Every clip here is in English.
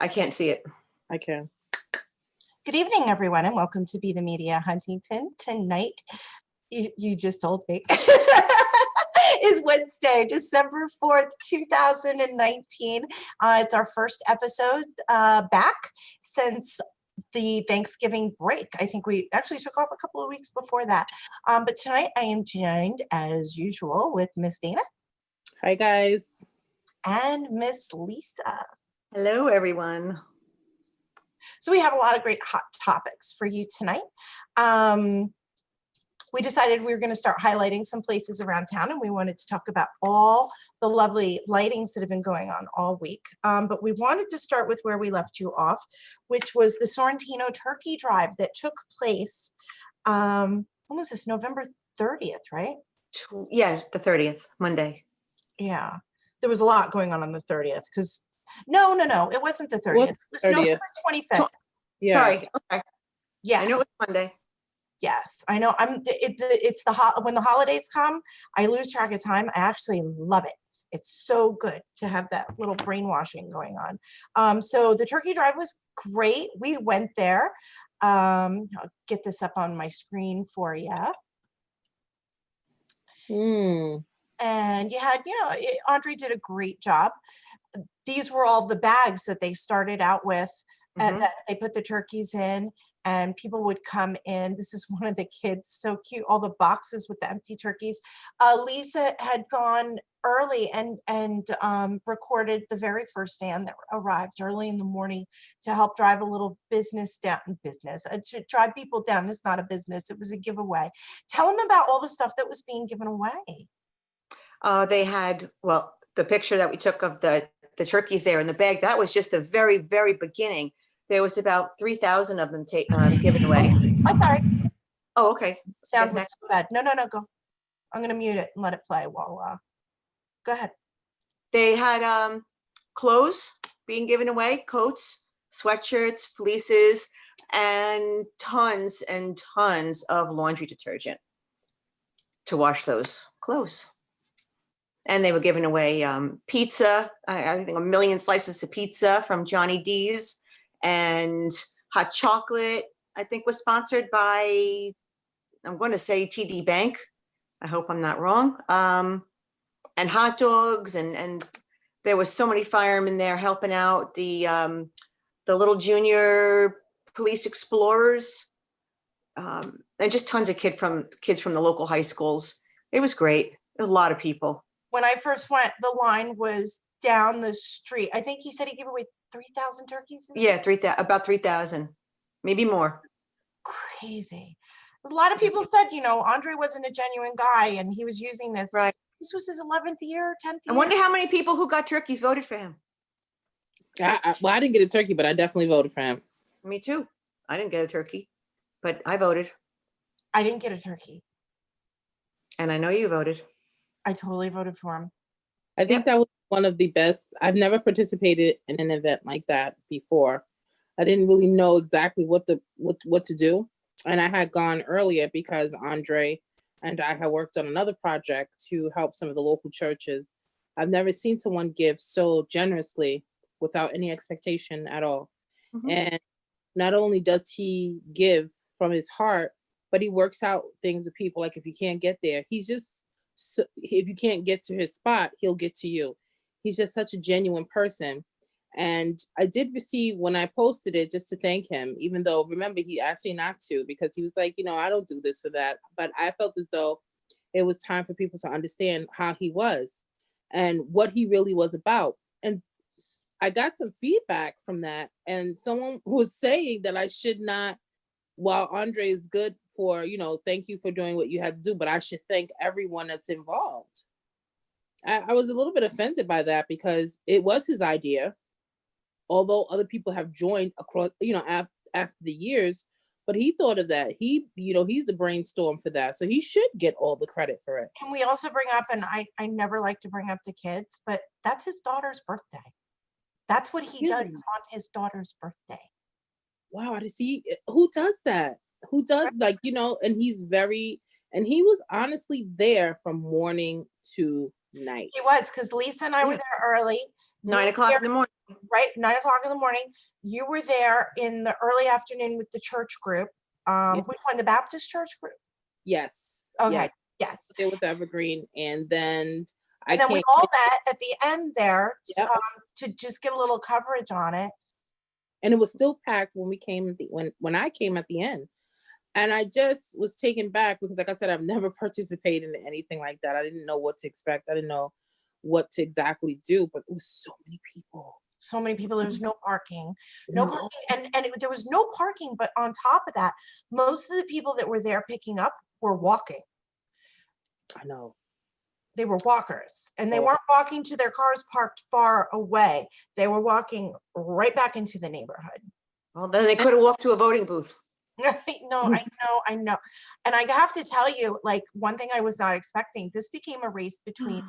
I can't see it. I can. Good evening, everyone, and welcome to Be the Media Huntington. Tonight, you just told me, is Wednesday, December 4th, 2019. It's our first episode back since the Thanksgiving break. I think we actually took off a couple of weeks before that. But tonight I am joined, as usual, with Miss Dana. Hi, guys. And Miss Lisa. Hello, everyone. So we have a lot of great hot topics for you tonight. We decided we were going to start highlighting some places around town, and we wanted to talk about all the lovely lightings that have been going on all week. But we wanted to start with where we left you off, which was the Sorrentino Turkey Drive that took place, when was this, November 30th, right? Yeah, the 30th, Monday. Yeah, there was a lot going on the 30th because no, it wasn't the 30th. It was 30th? November 25th. Yeah. Sorry. Okay. Yes. I know it's Monday. Yes, I know. It's when the holidays come, I lose track of time. I actually love it. It's so good to have that little brainwashing going on. So the turkey drive was great. We went there. I'll get this up on my screen for you. And you had, Andre did a great job. These were all the bags that they started out with, and that they put the turkeys in, and people would come in. This is one of the kids, so cute, all the boxes with the empty turkeys. Lisa had gone early and recorded the very first van that arrived early in the morning to help drive a little to drive people down. It's not a business, it was a giveaway. Tell them about all the stuff that was being given away. They had, the picture that we took of the turkeys there in the bag, that was just the very, very beginning. There was about 3,000 of them given away. Oh, sorry. Oh, okay. Sounds so bad. No, go. I'm going to mute it and let it play while, go ahead. They had clothes being given away, coats, sweatshirts, fleeces, and tons of laundry detergent to wash those clothes. And they were giving away pizza, I think 1 million slices of pizza from Johnny D's, and hot chocolate, I think was sponsored by, I'm going to say TD Bank. I hope I'm not wrong. And hot dogs, and there was so many firemen there helping out, the little junior police explorers, and just tons of kids from the local high schools. It was great. There was a lot of people. When I first went, the line was down the street. I think he said he gave away 3,000 turkeys. Yeah, about 3,000, maybe more. Crazy. A lot of people said, Andre wasn't a genuine guy and he was using this. Right. This was his 11th year, 10th year. I wonder how many people who got turkeys voted for him. I didn't get a turkey, but I definitely voted for him. Me too. I didn't get a turkey, but I voted. I didn't get a turkey. And I know you voted. I totally voted for him. I think that was one of the best. I've never participated in an event like that before. I didn't really know exactly what to do. And I had gone earlier because Andre and I had worked on another project to help some of the local churches. I've never seen someone give so generously without any expectation at all. And not only does he give from his heart, but he works out things with people. Like if you can't get there, if you can't get to his spot, he'll get to you. He's just such a genuine person. And I did receive, when I posted it, just to thank him, even though, remember, he asked me not to, because he was like, I don't do this for that. But I felt as though it was time for people to understand how he was and what he really was about. And I got some feedback from that. And someone was saying that I should not, while Andre is good for, thank you for doing what you had to do, but I should thank everyone that's involved. I was a little bit offended by that because it was his idea, although other people have joined across, after the years, but he thought of that. He's the brainstorm for that. So he should get all the credit for it. Can we also bring up, and I never like to bring up the kids, but that's his daughter's birthday. That's what he does on his daughter's birthday. Wow, I see. Who does that? Who does and he was honestly there from morning to night. He was, because Lisa and I were there early. 9 o'clock in the morning. right? 9 o'clock in the morning. You were there in the early afternoon with the church group. Yeah. Which one? The Baptist church group? Yes. Okay. Yes. Yes. There with Evergreen, and then I And then we can't. all met at the end there Yep. to just get a little coverage on it. And it was still packed when we came at the when I came at the end. And I just was taken back because, like I said, I've never participated in anything like that. I didn't know what to expect. I didn't know what to exactly do, but it was so many people. So many people. There's no parking, No. parking, and there was no parking. But on top of that, most of the people that were there picking up were walking. I know. They were walkers, and they Oh. weren't walking to their cars parked far away. They were walking right back into the neighborhood. Well, then they could have walked to a voting booth. No, I know. And I have to tell you, like, one thing I was not expecting, this became a race between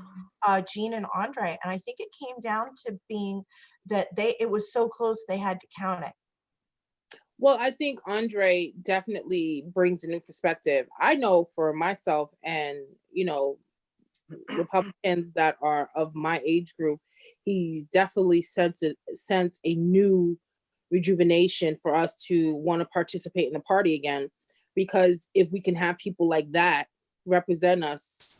Jean and Andre. And I think it came down to being that it was so close they had to count it. Well, I think Andre definitely brings a new perspective. I know for myself and, Republicans that are of my age group, he's definitely sent a new rejuvenation for us to want to participate in the party again. Because if we can have people like that represent us,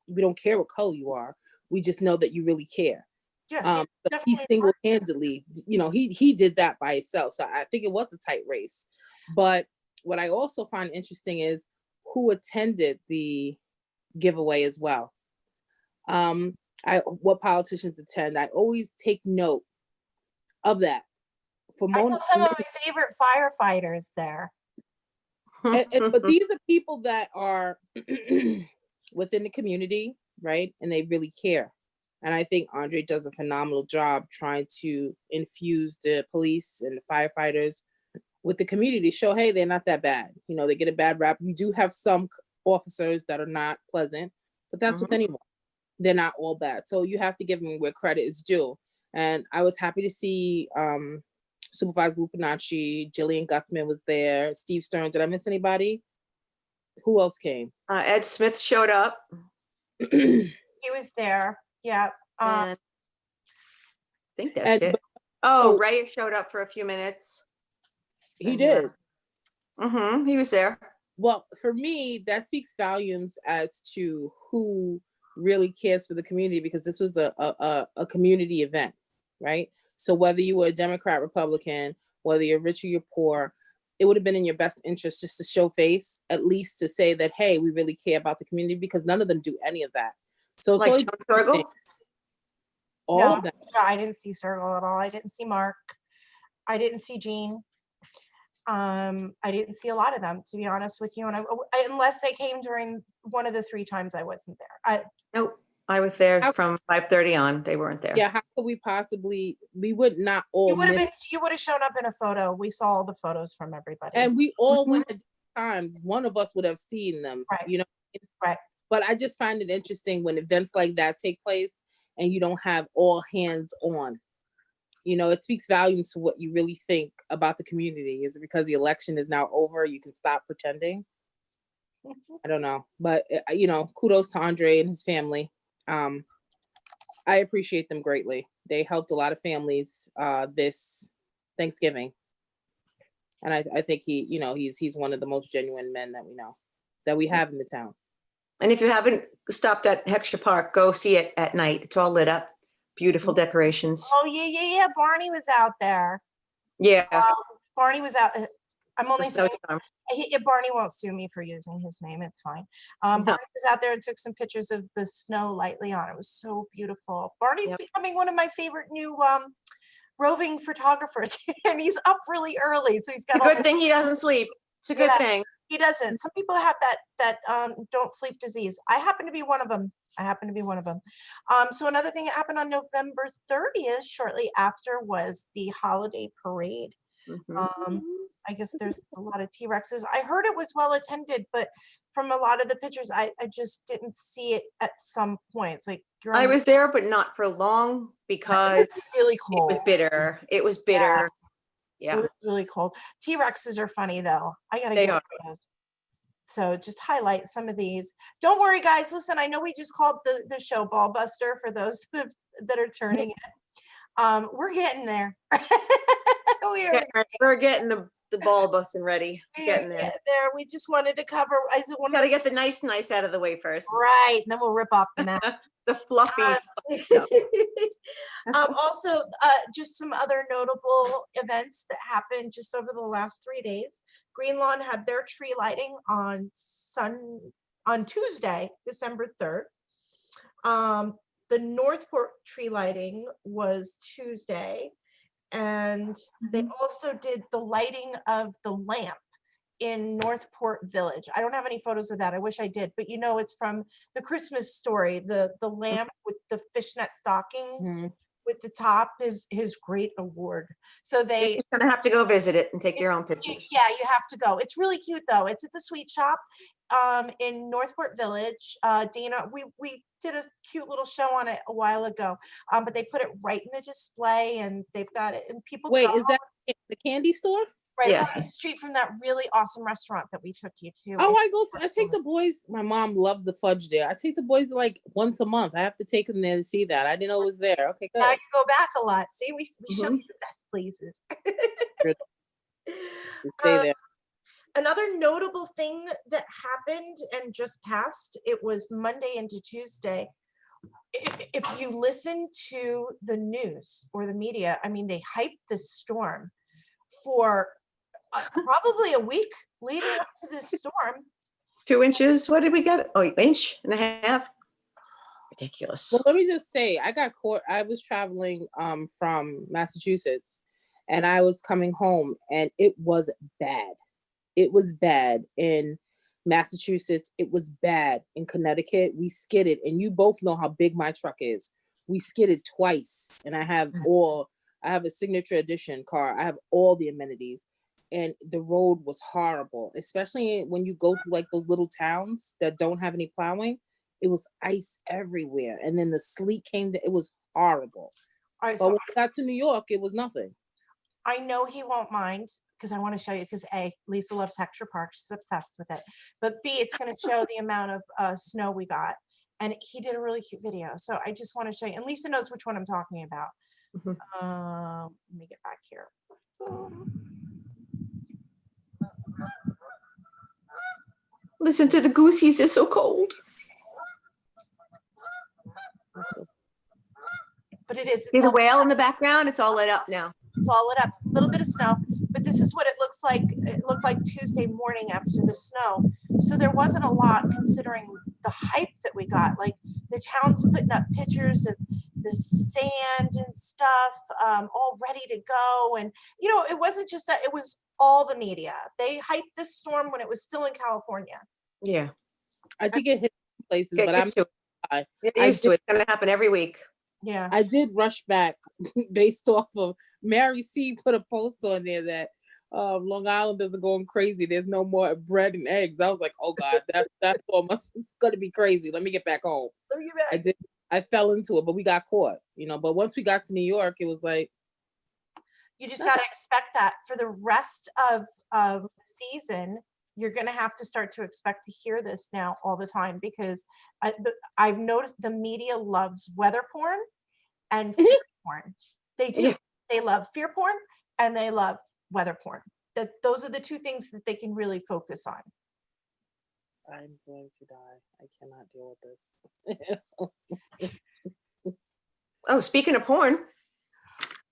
we don't care what color you are. We just know that you really care. Yeah, But he single-handedly, he did that by himself. So I think it was a tight race. But what I also find interesting is who attended the giveaway as well. What politicians attend. I always take note of that. I saw some of my favorite firefighters there. But these are people that are within the community, right? And they really care. And I think Andre does a phenomenal job trying to infuse the police and the firefighters with the community, show, hey, they're not that bad. They get a bad rap. We do have some officers that are not pleasant, but that's with anyone. They're not all bad. So you have to give them where credit is due. And I was happy to see Supervisor Lupinacci, Jillian Guckman was there, Steve Stern. Did I miss anybody? Who else came? Ed Smith showed up. He was there. Yeah. I think that's it. Ray showed up for a few minutes. He did. He was there. Well, for me, that speaks volumes as to who really cares for the community, because this was a community event, right? So whether you were a Democrat, Republican, whether you're rich or you're poor, it would have been in your best interest just to show face, at least to say that, hey, we really care about the community, because none of them do any of that. So it's always all of them. No, I didn't see Sergel at all. I didn't see Mark. I didn't see Jean. I didn't see a lot of them, to be honest with you. And unless they came during one of the 3 times I wasn't there. Nope. I was there from 5:30 on. They weren't there. Yeah, how could we possibly? We would not all. You would have shown up in a photo. We saw all the photos from everybody, and we all went at different times. One of us would have seen them, right? Right. But I just find it interesting when events like that take place and you don't have all hands on. It speaks volumes to what you really think about the community. Is it because the election is now over, you can stop pretending? I don't know, but kudos to Andre and his family. I appreciate them greatly. They helped a lot of families this Thanksgiving, and I think he's one of the most genuine men that we know, that we have in the town. And if you haven't stopped at Heckscher Park, go see it at night. It's all lit up, beautiful decorations. Oh yeah. Barney was out there. Yeah, Barney was out. I'm only saying. Barney won't sue me for using his name. It's fine. Barney was out there and took some pictures of the snow lightly on. It was so beautiful. Barney's becoming one of my favorite new roving photographers, and he's up really early, so he's got. It's a good thing he doesn't sleep. It's a good thing. He doesn't. Some people have that don't sleep disease. I happen to be one of them. So another thing that happened on November 30th, shortly after, was the holiday parade. I guess there's a lot of T-Rexes. I heard it was well attended, but from a lot of the pictures, I just didn't see it at some points. Like I was there, but not for long, because it was really cold. It was bitter. Yeah. It was really cold. T-Rexes are funny though. I gotta get those. So just highlight some of these. Don't worry, guys. Listen, I know we just called the show Ball Buster for those that are turning in. We're getting there. We're getting the ball busting ready. We're Getting there. getting there. We just wanted to cover. I said, Got to get the nice out of the way first. right, and then we'll rip off the mask. The fluffy. Also, just some other notable events that happened just over the last 3 days. Green Lawn had their tree lighting on Tuesday, December 3rd. The Northport tree lighting was Tuesday, and they also did the lighting of the lamp in Northport Village. I don't have any photos of that. I wish I did, but it's from the Christmas Story, the lamp with the fishnet stockings with the top is his great award. So You're just gonna have to go visit it and take your own pictures. yeah, you have to go. It's really cute though. It's at the Sweet Shop in Northport Village. Dana, we did a cute little show on it a while ago, but they put it right in the display and they've got it and people Wait, go is that the candy store? right Yes. across the street from that really awesome restaurant that we took you to. Oh, I take the boys. My mom loves the fudge there. I take the boys like once a month. I have to take them there to see that. I didn't know it was there. Okay, good. Now you go back a lot. See, we show you the best places. Stay there. Another notable thing that happened and just passed, it was Monday into Tuesday. If you listen to the news or the media, I mean, they hyped this storm for probably a week leading up to this storm. 2 inches. What did we get? Oh, 1.5 inches. Ridiculous. Well, let me just say, I got caught. I was traveling from Massachusetts, and I was coming home, and it was bad. It was bad in Massachusetts. It was bad in Connecticut. We skidded, and you both know how big my truck is. We skidded twice, and I have a signature edition car. I have all the amenities, and the road was horrible, especially when you go through like those little towns that don't have any plowing. It was ice everywhere, and then the sleet came. It was horrible. All right, But so when I got to New York, it was nothing. I know he won't mind because I want to show you because A, Lisa loves Hector Park. She's obsessed with it. But B, it's going to show the amount of snow we got. And he did a really cute video. So I just want to show you. And Lisa knows which one I'm talking about. Let me get back here. Listen to the goosies. They're so cold. But it is. See the whale in the background? It's all lit up now. It's all lit up. A little bit of snow. But this is what it looks like. It looked like Tuesday morning after the snow. So there wasn't a lot considering the hype that we got. Like the town's putting up pictures of the sand and stuff, all ready to go. And, it wasn't just that, it was all the media. They hyped this storm when it was still in California. Yeah. I did get hit in places, Get but I'm used to it. I Get used to it. It's going to happen every week. Yeah. I did rush back based off of Mary C put a post on there that Long Islanders are going crazy. There's no more bread and eggs. I was like, oh God, that's almost it's gonna be crazy. Let me get back home. Let me get back. I fell into it, but we got caught, but once we got to New York, it was like you just gotta expect that for the rest of the season. You're gonna have to start to expect to hear this now all the time because I've noticed the media loves weather porn and fear porn. They do. Yeah. They love fear porn and they love weather porn. Those are the two things that they can really focus on. I'm going to die. I cannot deal with this. Oh, speaking of porn.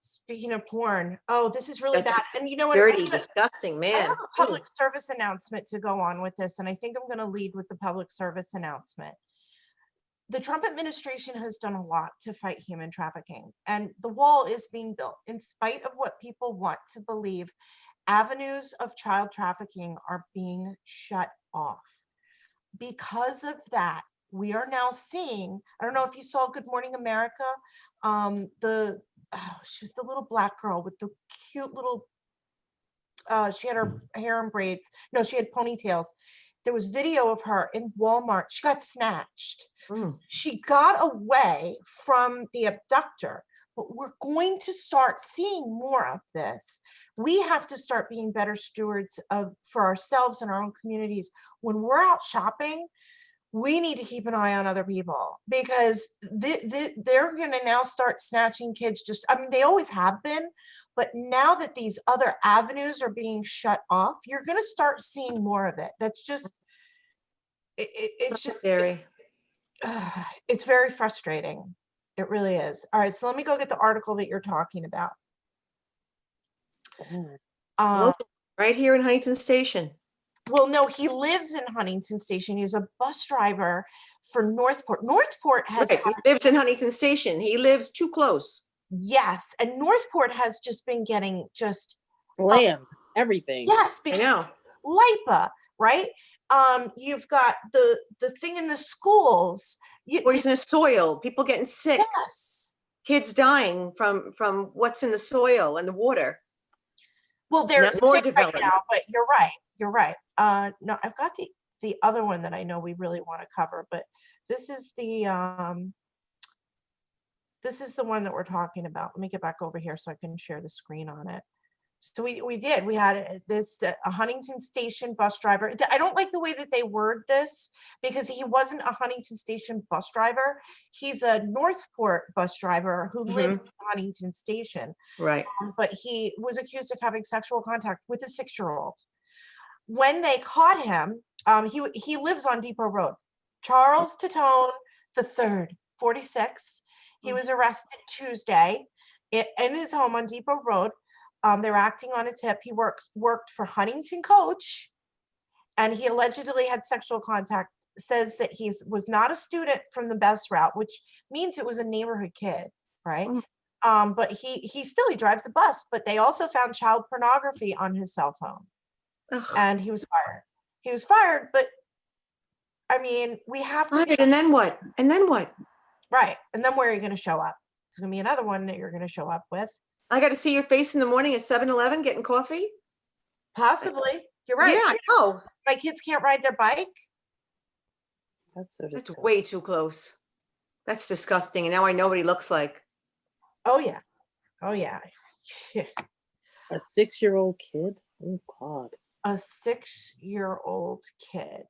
Speaking of porn, oh, this is really That's bad. And you know what? Dirty, disgusting, I man. have a public service announcement to go on with this, and I think I'm going to lead with the public service announcement. The Trump administration has done a lot to fight human trafficking, and the wall is being built. In spite of what people want to believe, avenues of child trafficking are being shut off. Because of that, we are now seeing, I don't know if you saw Good Morning America, she was the little black girl with the cute little, she had her hair in braids. No, she had ponytails. There was video of her in Walmart. She got snatched. She got away from the abductor, but we're going to start seeing more of this. We have to start being better stewards for ourselves and our own communities. When we're out shopping, we need to keep an eye on other people, because they're going to now start snatching kids. Just, I mean, they always have been, but now that these other avenues are being shut off, you're going to start seeing more of it. That's just, it's just, Scary. it's very frustrating. It really is. All right, so let me go get the article that you're talking about. Local, right here in Huntington Station. Well, no, he lives in Huntington Station. He's a bus driver for Northport. Northport has, Right, he lives in Huntington Station. He lives too close. yes, and Northport has just been getting just Slammed, everything. yes, I because know. LIPA, right? You've got the thing in the schools. Poisonous soil, people getting sick, Yes. kids dying from what's in the soil and the water. Well, they're Now more sick right development. now, but you're right. You're right. No, I've got the other one that I know we really want to cover, but this is the one that we're talking about. Let me get back over here so I can share the screen on it. So we had this a Huntington Station bus driver. I don't like the way that they word this, because he wasn't a Huntington Station bus driver. He's a Northport bus driver who lived in Huntington Station. Right. But he was accused of having sexual contact with a 6-year-old. When they caught him, he lives on Depot Road. Charles Tatone III, 46. He was arrested Tuesday in his home on Depot Road. They were acting on a tip. He worked for Huntington Coach, and he allegedly had sexual contact. Says that he was not a student from the bus route, which means it was a neighborhood kid, right? But he drives the bus. But they also found child pornography on his cell phone. Ugh. And he was fired. He was fired, but I mean, we have to. Right, and then what? And then what? Right. And then where are you going to show up? It's going to be another one that you're going to show up with. I got to see your face in the morning at 7-Eleven getting coffee? Possibly. You're right. Yeah, I know. My kids can't ride their bike. That's so That's disgusting. way too close. That's disgusting. And now I know what he looks like. Oh, yeah. Oh, yeah. A 6-year-old kid? Oh, God. A 6-year-old kid.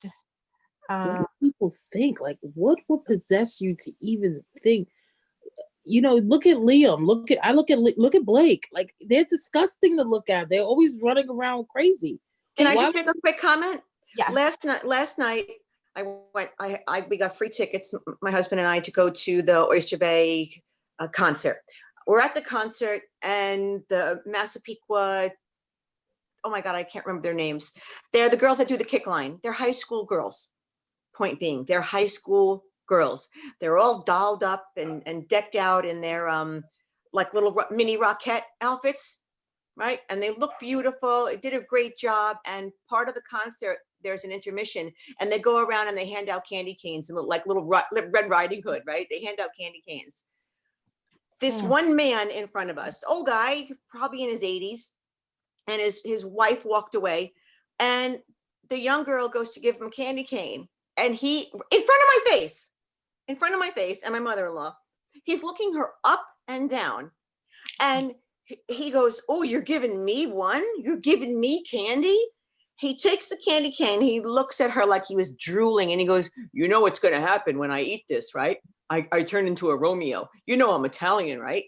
What do people think? Like, what would possess you to even think? You know, look at Liam. Look at Blake. Like, they're disgusting to look at. They're always running around crazy. Can I just make a quick comment? Yeah. Last night we got free tickets, my husband and I, to go to the Oyster Bay concert. We're at the concert, and the Massapequa, oh my God, I can't remember their names. They're the girls that do the kick line. They're high school girls. Point being, they're high school girls. They're all dolled up and decked out in their like little mini Rockette outfits, right? And they look beautiful. It did a great job. And part of the concert, there's an intermission, and they go around and they hand out candy canes and look like little Red Riding Hood, right? They hand out candy canes. This one man in front of us, old guy, probably in his 80s, and his wife walked away, and the young girl goes to give him a candy cane, and he, in front of my face and my mother-in-law, he's looking her up and down, and he goes, "Oh, you're giving me one? You're giving me candy?" He takes the candy cane, he looks at her like he was drooling, and he goes, "You know what's going to happen when I eat this, right? I turn into a Romeo. You know I'm Italian, right?"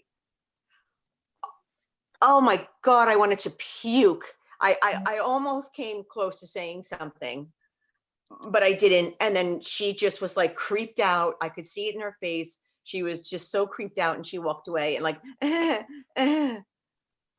Oh my God, I wanted to puke. I almost came close to saying something, but I didn't. And then she just was like creeped out. I could see it in her face. She was just so creeped out, and she walked away and like,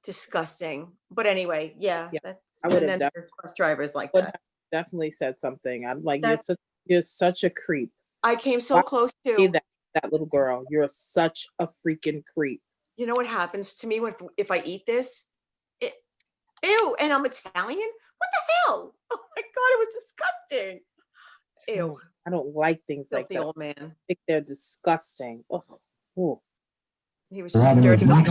disgusting. But anyway, yeah. That's, I would and have then there's bus drivers like that. definitely said something. I'm like, That's- you're such a creep. I came so Why close Say to. that little girl. You're such a freaking creep. You know what happens to me if I eat this? Ew, and I'm Italian? What the hell? Oh my God, it was disgusting. Ew. I don't like things like Filthy that. old man. I think they're disgusting. Ugh. Ooh. He was just dirty. Oh,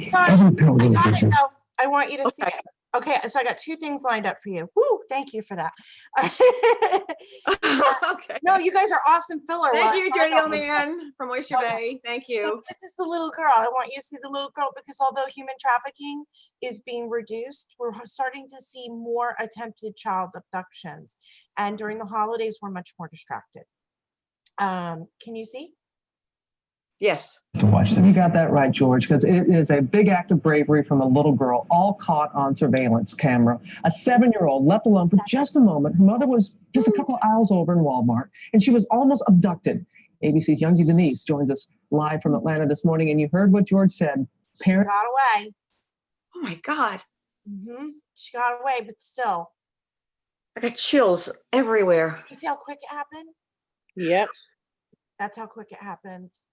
sorry. I got it. No, I want you to see Okay. it. Okay, so I got 2 things lined up for you. Woo, thank you for that. Okay. No, you guys are awesome filler. Thank Well, you, I dirty know old this. man from Oyster Oh, yeah. Bay. Thank So you. this is the little girl. I want you to see the little girl, because although human trafficking is being reduced, we're starting to see more attempted child abductions. And during the holidays, we're much more distracted. Can you see? Yes. To watch them. You got that right, George, because it is a big act of bravery from a little girl, all caught on surveillance camera. A 7-year-old left alone for just a moment. Her mother was just a couple of aisles over in Walmart, and she was almost abducted. ABC's Youngie Denise joins us live from Atlanta this morning, and you heard what George said. She got away. Oh my God. She got away, but still. I got chills everywhere. You see how quick it happened? Yep. That's how quick it happens.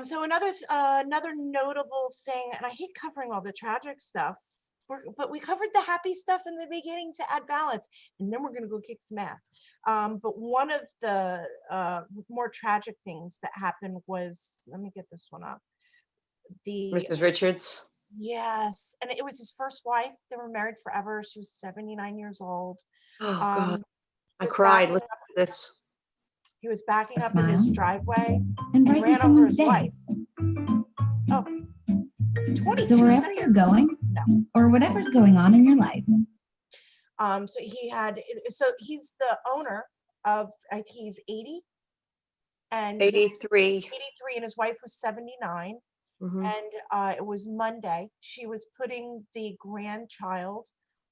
So another notable thing, and I hate covering all the tragic stuff, but we covered the happy stuff in the beginning to add balance, and then we're gonna go kick some ass. But one of the more tragic things that happened was, let me get this one up. Mrs. Richards. Yes, and it was his first wife. They were married forever. She was 79 years old. Oh God. I was cried. backing Look up- at this. He was backing up in his driveway and and brighten ran over his someone's day. wife. Oh, 22 So wherever seconds. you're going, No. or whatever's going on in your life, So he's the owner of, I think he's 80 and 83. 83, and his wife was 79. Mhm. And it was Monday. She was putting the grandchild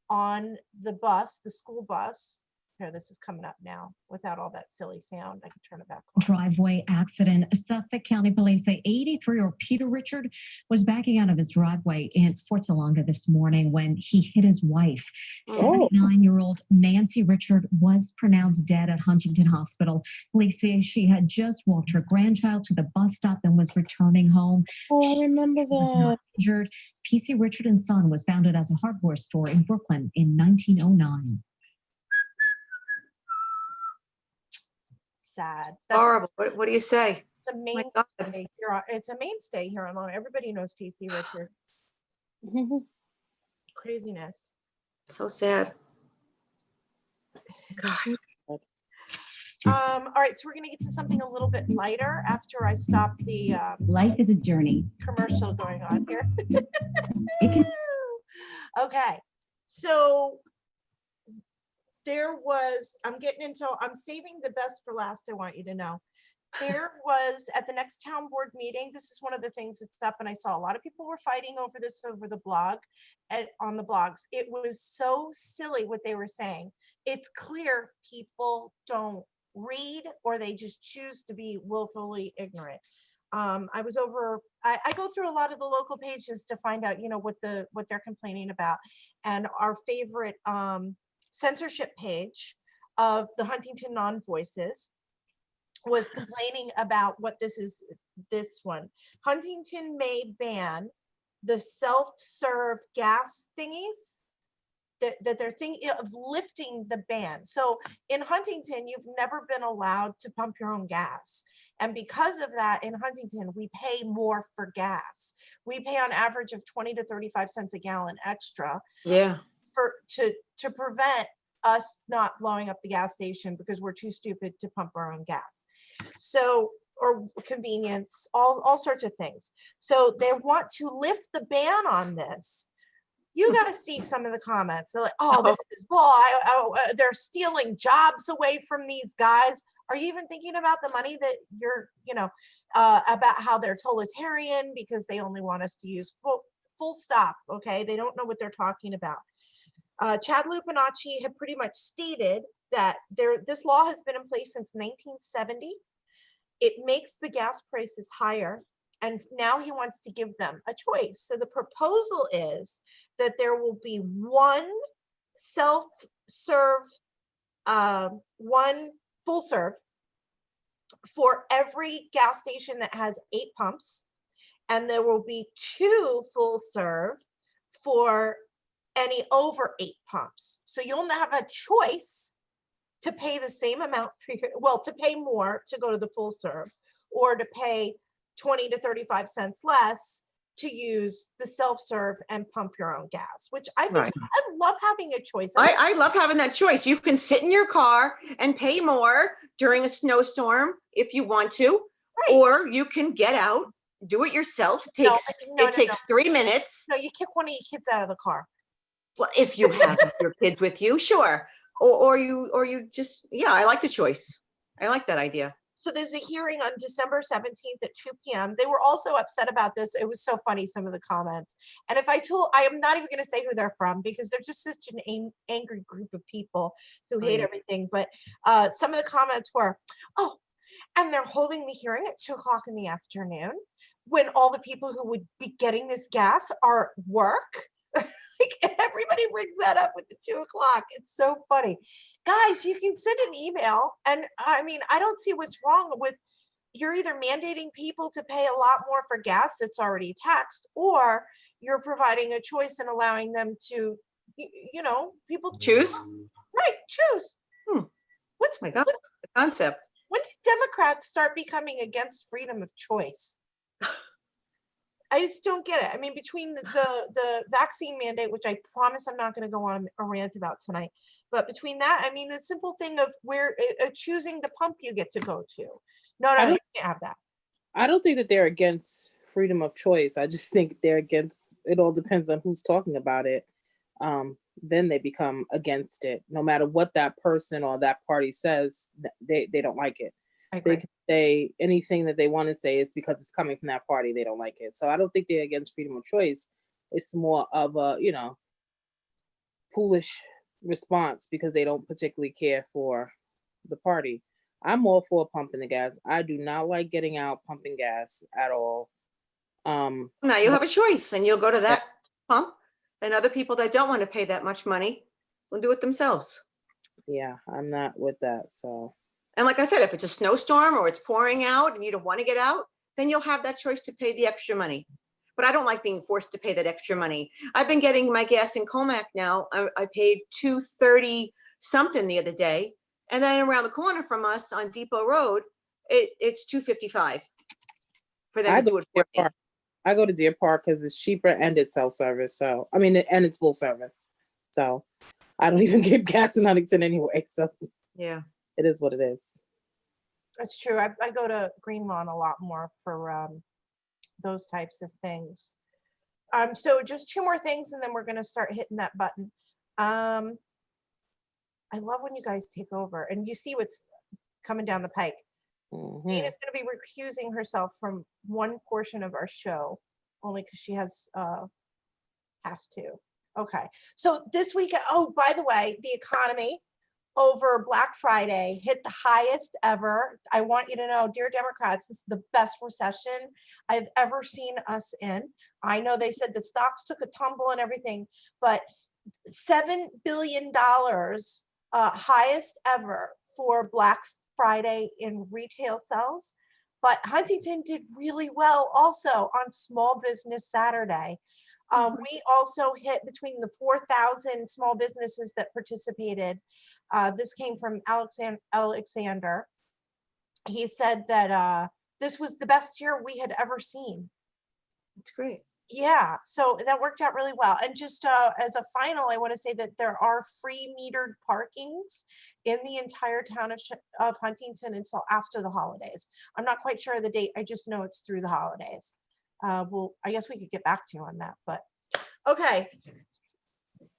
on the bus, the school bus. Here, this is coming up now without all that silly sound. I can turn it back on. driveway accident. Suffolk County Police say 83-year-old Peter Richard was backing out of his driveway in Fort Salonga this morning when he hit his wife. Oh. 79-year-old Nancy Richard was pronounced dead at Huntington Hospital. Police say she had just walked her grandchild to the bus stop and was returning home. Oh, I remember She was that. not injured. PC Richard and Son was founded as a hardware store in Brooklyn in 1909. Sad. Horrible. What do you say? It's a My God. mainstay here. It's a mainstay here on Long. Everybody knows PC Richards. Craziness. So sad. God. All right, so we're gonna get to something a little bit lighter after I stop the Life is a journey. commercial going on here. It can Okay, so I'm saving the best for last, I want you to know. There was, at the next town board meeting, this is one of the things that's up, and I saw a lot of people were fighting over this over the blog, on the blogs. It was so silly what they were saying. It's clear people don't read, or they just choose to be willfully ignorant. I go through a lot of the local pages to find out, what they're complaining about. And our favorite censorship page of the Huntington Non-Voices was complaining about what this one. Huntington may ban the self-serve gas thingies that they're thinking of lifting the ban. So in Huntington, you've never been allowed to pump your own gas. And because of that, in Huntington, we pay more for gas. We pay on average of 20 to 35 cents a gallon extra Yeah. to prevent us not blowing up the gas station because we're too stupid to pump our own gas. So, or convenience, all sorts of things. So they want to lift the ban on this. You got to see some of the comments. They're like, "Oh, this is bull. They're stealing jobs away from these guys." Are you even thinking about the money that you're, about how they're totalitarian because they only want us to use full stop? Okay, they don't know what they're talking about. Chad Lupinacci had pretty much stated that this law has been in place since 1970. It makes the gas prices higher, and now he wants to give them a choice. So the proposal is that there will be one self-serve, one full serve for every gas station that has 8 pumps, and there will be 2 full serve for any over 8 pumps. So you'll have a choice to pay the same amount to pay more to go to the full serve, or to pay 20 to 35 cents less to use the self-serve and pump your own gas, which I think, Right. I love having a choice. I love having that choice. You can sit in your car and pay more during a snowstorm if you want to, Right. or you can get out, do it yourself. It takes 3 minutes. No, you kick one of your kids out of the car. Well, if you have your kids with you, sure. Or you just, yeah, I like the choice. I like that idea. So there's a hearing on December 17th at 2 p.m. They were also upset about this. It was so funny, some of the comments. And if I am not even going to say who they're from because they're just such an angry group of people who hate everything. But some of the comments were, oh, and they're holding the hearing at 2 o'clock in the afternoon when all the people who would be getting this gas are at work. Like everybody brings that up with the 2 o'clock. It's so funny. Guys, you can send an email. And I mean, I don't see what's wrong with you're either mandating people to pay a lot more for gas that's already taxed, or you're providing a choice and allowing them to, people Choose? Right, choose. What's my God? The concept. When did Democrats start becoming against freedom of choice? I just don't get it. I mean, between the vaccine mandate, which I promise I'm not going to go on a rant about tonight, but between that, I mean, the simple thing of where choosing the pump you get to go to. No, you can't have that. I don't think that they're against freedom of choice. I just think they're against, it all depends on who's talking about it. Then they become against it. No matter what that person or that party says, they don't like it. They can say anything that they want to say is because it's coming from that party. They don't like it. So I don't think they're against freedom of choice. It's more of a, foolish response because they don't particularly care for the party. I'm all for pumping the gas. I do not like getting out pumping gas at all. Now you have a choice and you'll go to that pump, and other people that don't want to pay that much money will do it themselves. Yeah, I'm not with that. So. And like I said, if it's a snowstorm or it's pouring out and you don't want to get out, then you'll have that choice to pay the extra money. But I don't like being forced to pay that extra money. I've been getting my gas in Comac now. I paid $2.30 something the other day. And then around the corner from us on Depot Road, it's $2.55 for them to do it for me. I go to Deer Park because it's cheaper and it's self-service. So, I mean, and it's full service. So I don't even get gas in Huntington anyway. So yeah. It is what it is. That's true. I go to Green Lawn a lot more for those types of things. So just 2 more things and then we're going to start hitting that button. I love when you guys take over and you see what's coming down the pike. Mm-hmm. Nina's going to be recusing herself from one portion of our show only because she has to. Okay. So this week, oh, by the way, the economy over Black Friday hit the highest ever. I want you to know, dear Democrats, this is the best recession I've ever seen us in. I know they said the stocks took a tumble and everything, but $7 billion, highest ever for Black Friday in retail sales. But Huntington did really well also on Small Business Saturday. We also hit between the 4,000 small businesses that participated. This came from Alexander. He said that this was the best year we had ever seen. That's great. Yeah, so that worked out really well. And just as a final, I want to say that there are free metered parkings in the entire town of Huntington until after the holidays. I'm not quite sure of the date. I just know it's through the holidays. Well, I guess we could get back to you on that, but okay.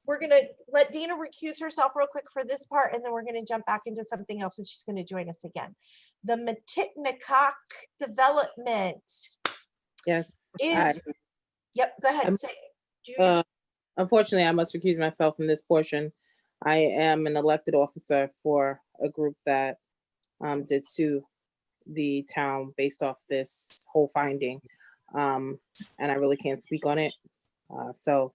We're going to let Dina recuse herself real quick for this part, and then we're going to jump back into something else, and she's going to join us again. The Matitnikock development. Yes. Yep, go ahead. Say it. Unfortunately, I must recuse myself from this portion. I am an elected officer for a group that did sue the town based off this whole finding. And I really can't speak on it. So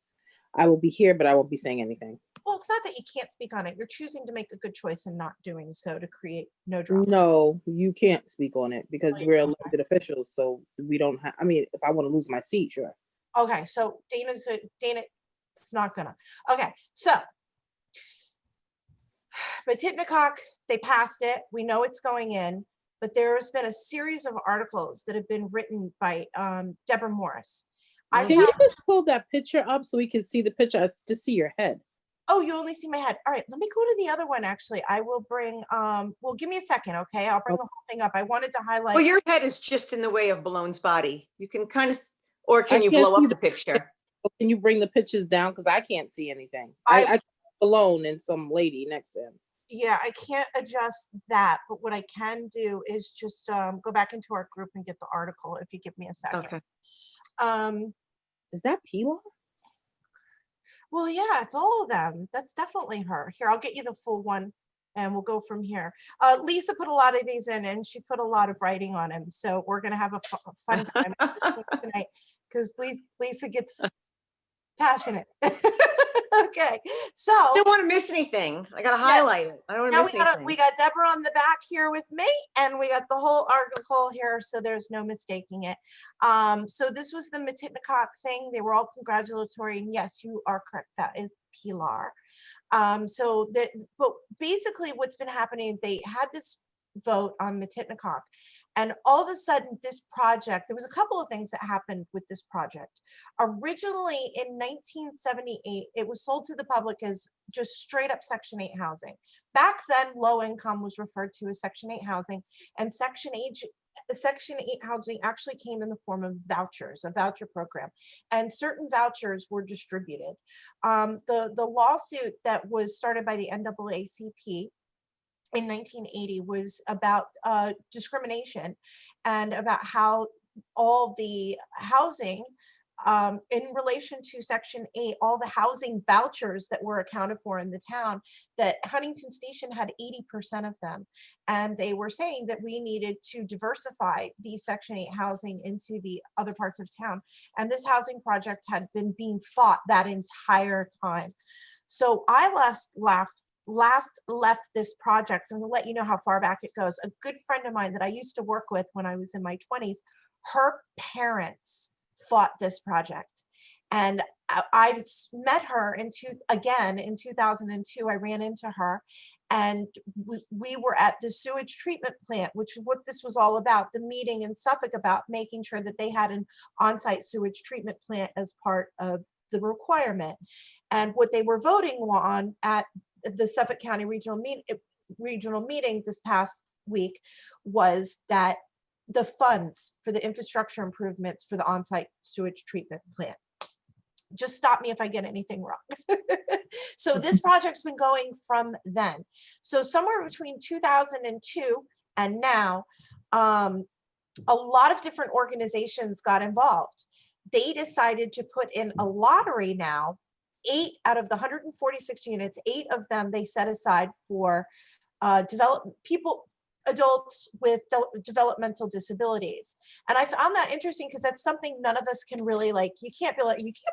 I will be here, but I won't be saying anything. Well, it's not that you can't speak on it. You're choosing to make a good choice and not doing so to create no drama. No, you can't speak on it because we're elected officials. So we don't have, I mean, if I want to lose my seat, sure. Okay, so Dana, it's not gonna. Okay, so Matitnikock, they passed it. We know it's going in, but there's been a series of articles that have been written by Deborah Morris. Can you just pull that picture up so we can see the picture? To see your head. Oh, you only see my head. All right, let me go to the other one. Actually, I will bring. Well, give me a second, okay? I'll bring the whole thing up. I wanted to highlight. Well, your head is just in the way of Ballone's body. You can kind of, or can you blow up the picture? Can you bring the pictures down? Because I can't see anything. I alone and some lady next to him. Yeah, I can't adjust that, but what I can do is just go back into our group and get the article if you give me a second. Okay. Is that Pilar? Well, yeah, it's all of them. That's definitely her. Here, I'll get you the full one and we'll go from here. Lisa put a lot of these in and she put a lot of writing on them. So we're going to have a fun time tonight because Lisa gets passionate. Okay, so Don't want to miss anything. I got to Yeah. highlight it. I don't want to now miss we anything. got Deborah on the back here with me, and we got the whole article here, so there's no mistaking it. So this was the Matitnacock thing. They were all congratulatory, and yes, you are correct. That is Pilar. But basically what's been happening, they had this vote on Matitnacock, and all of a sudden this project, there was a couple of things that happened with this project. Originally in 1978, it was sold to the public as just straight up Section 8 housing. Back then, low income was referred to as Section 8 housing, and Section 8 housing actually came in the form of vouchers, a voucher program, and certain vouchers were distributed. The lawsuit that was started by the NAACP in 1980 was about discrimination and about how all the housing in relation to Section 8, all the housing vouchers that were accounted for in the town, that Huntington Station had 80% of them. And they were saying that we needed to diversify the Section 8 housing into the other parts of town. And this housing project had been being fought that entire time. So I last left this project, and to let you know how far back it goes, a good friend of mine that I used to work with when I was in my 20s, her parents fought this project. And I met her in 2002. I ran into her, and we were at the sewage treatment plant, which is what this was all about, the meeting in Suffolk about making sure that they had an on-site sewage treatment plant as part of the requirement. And what they were voting on at the Suffolk County regional meeting this past week was that the funds for the infrastructure improvements for the on-site sewage treatment plant. Just stop me if I get anything wrong. So this project's been going from then. So somewhere between 2002 and now, a lot of different organizations got involved. They decided to put in a lottery now. 8 out of the 146 units, 8 of them they set aside for adults with developmental disabilities. And I found that interesting because that's something none of us can really you can't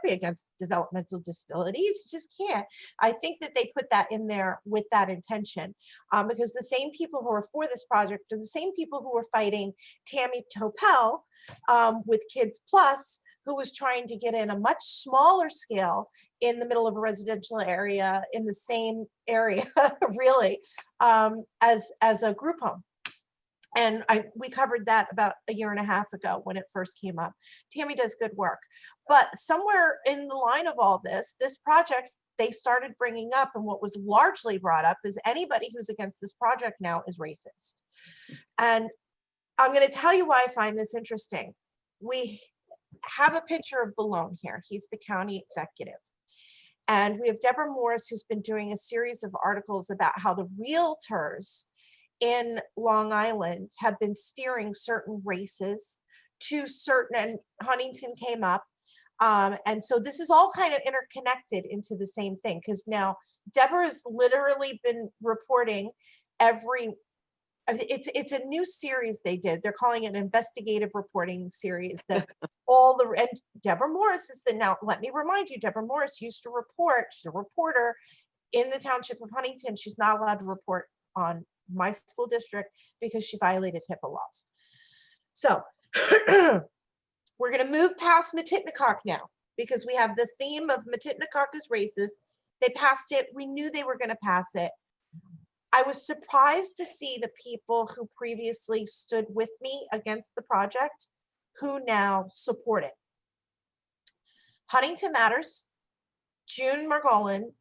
be against developmental disabilities. You just can't. I think that they put that in there with that intention, because the same people who are for this project are the same people who were fighting Tammy Topel with Kids Plus, who was trying to get in a much smaller scale in the middle of a residential area in the same area, really, as a group home. And we covered that about a year and a half ago when it first came up. Tammy does good work. But somewhere in the line of all this project, they started bringing up, and what was largely brought up is anybody who's against this project now is racist. And I'm going to tell you why I find this interesting. We have a picture of Balone here. He's the county executive. And we have Deborah Morris, who's been doing a series of articles about how the realtors in Long Island have been steering certain races to certain, and Huntington came up. And so this is all kind of interconnected into the same thing, because now Deborah has literally been reporting it's a new series they did. They're calling it an investigative reporting series that and Deborah Morris is now, let me remind you, Deborah Morris used to report, she's a reporter in the township of Huntington. She's not allowed to report on my school district because she violated HIPAA laws. So we're going to move past Matitnacock now, because we have the theme of Matitnacock is racist. They passed it. We knew they were going to pass it. I was surprised to see the people who previously stood with me against the project who now support it. Huntington Matters, June Margolin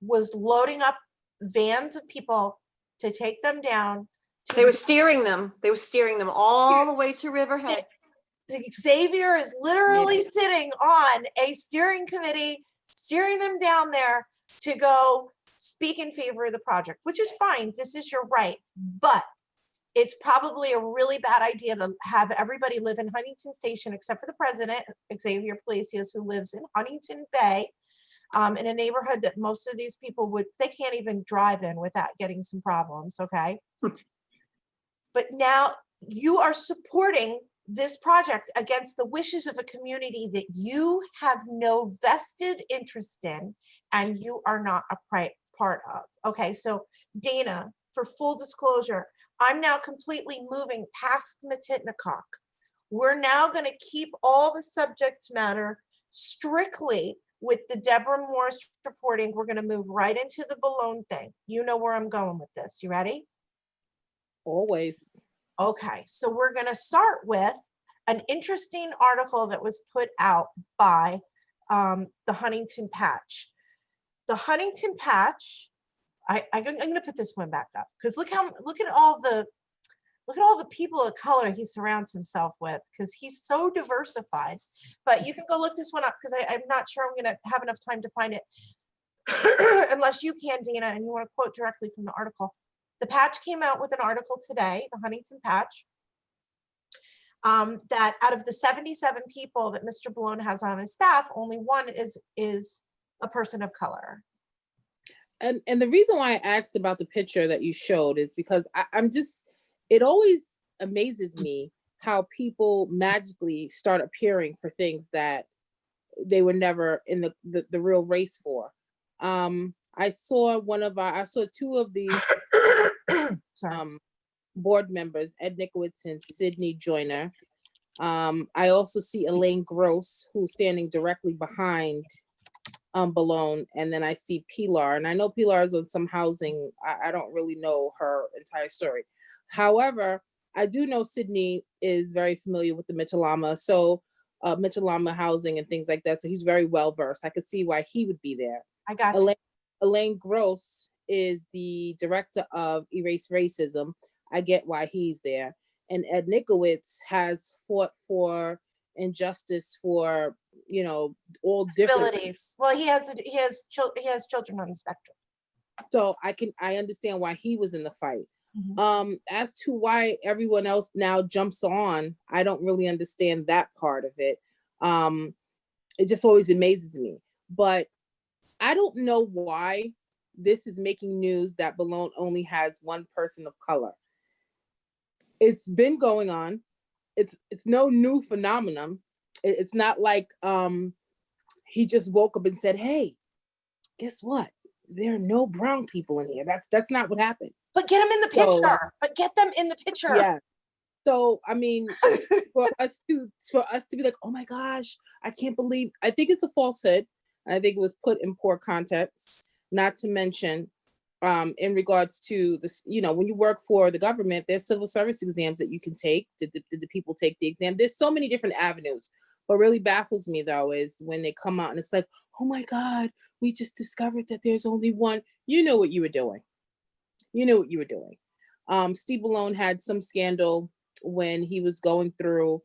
was loading up vans of people to take them down. They were steering them. They were steering them all the way to Riverhead. Xavier is literally sitting on a steering committee, steering them down there to go speak in favor of the project, which is fine. This is your right. But it's probably a really bad idea to have everybody live in Huntington Station, except for the president, Xavier Palacios, who lives in Huntington Bay, in a neighborhood that most of these people they can't even drive in without getting some problems, okay? But now you are supporting this project against the wishes of a community that you have no vested interest in and you are not a part of. Okay, so Dana, for full disclosure, I'm now completely moving past Matitnacock. We're now going to keep all the subject matter strictly with the Deborah Morris reporting. We're going to move right into the balloon thing. You know where I'm going with this. You ready? Always. Okay, so we're going to start with an interesting article that was put out by the Huntington Patch. The Huntington Patch, I'm going to put this one back up because look at all the people of color he surrounds himself with, because he's so diversified. But you can go look this one up because I'm not sure I'm going to have enough time to find it unless you can, Dana, and you want to quote directly from the article. The Patch came out with an article today, the Huntington Patch, that out of the 77 people that Mr. Balone has on his staff, only one is a person of color. And the reason why I asked about the picture that you showed is because it always amazes me how people magically start appearing for things that they were never in the real race for. I saw two of these board members, Ed Nikowitz and Sydney Joyner. I also see Elaine Gross, who's standing directly behind Balone, and then I see Pilar, and I know Pilar is on some housing. I don't really know her entire story. However, I do know Sydney is very familiar with the Mitchell-Lama, so Mitchell-Lama housing and things like that. So he's very well versed. I could see why he would be there. I got you. Elaine Gross is the director of Erase Racism. I get why he's there. And Ed Nikowitz has fought for injustice for, all different abilities. Well, he has children on the spectrum. So I understand why he was in the fight. Mm-hmm. As to why everyone else now jumps on, I don't really understand that part of it. It just always amazes me. But I don't know why this is making news that Balone only has one person of color. It's been going on. It's no new phenomenon. It's not like he just woke up and said, "Hey, guess what? There are no brown people in here." That's not what happened. But get them in the picture. But get them in the picture. Yeah. So I mean, for us to be like, "Oh my gosh, I can't believe," I think it's a falsehood. I think it was put in poor context. Not to mention, in regards to this, when you work for the government, there's civil service exams that you can take. Did the people take the exam? There's so many different avenues. What really baffles me though is when they come out and it's like, "Oh my God, we just discovered that there's only one." You know what you were doing. Steve Balone had some scandal when he was going through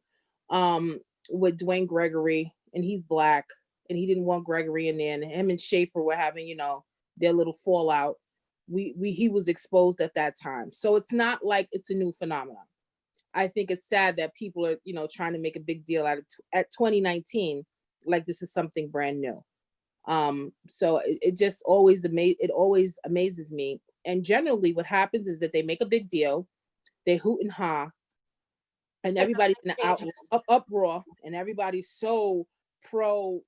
with Dwayne Gregory, and he's Black, and he didn't want Gregory in there, and him and Schaefer were having, their little fallout. He was exposed at that time. So it's not like it's a new phenomenon. I think it's sad that people are, trying to make a big deal out of at 2019, like this is something brand new. So it just always amazes me. And generally what happens is that they make a big deal, they hoot and ha, and everybody's in an uproar, and everybody's so pro,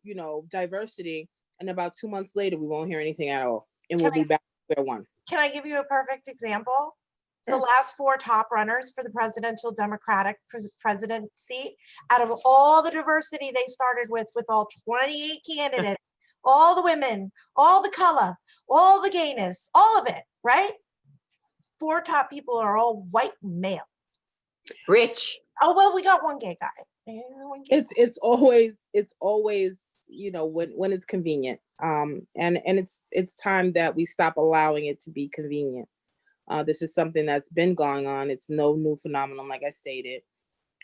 diversity. And about 2 months later, we won't hear anything at all. And we'll be back to square one. Can I give you a perfect example? The last 4 top runners for the presidential Democratic presidency, out of all the diversity they started with all 28 candidates, all the women, all the color, all the gayness, all of it, right? 4 top people are all white male. Rich. Oh, well, we got one gay guy. It's always, when it's convenient. And it's time that we stop allowing it to be convenient. This is something that's been going on. It's no new phenomenon, like I stated.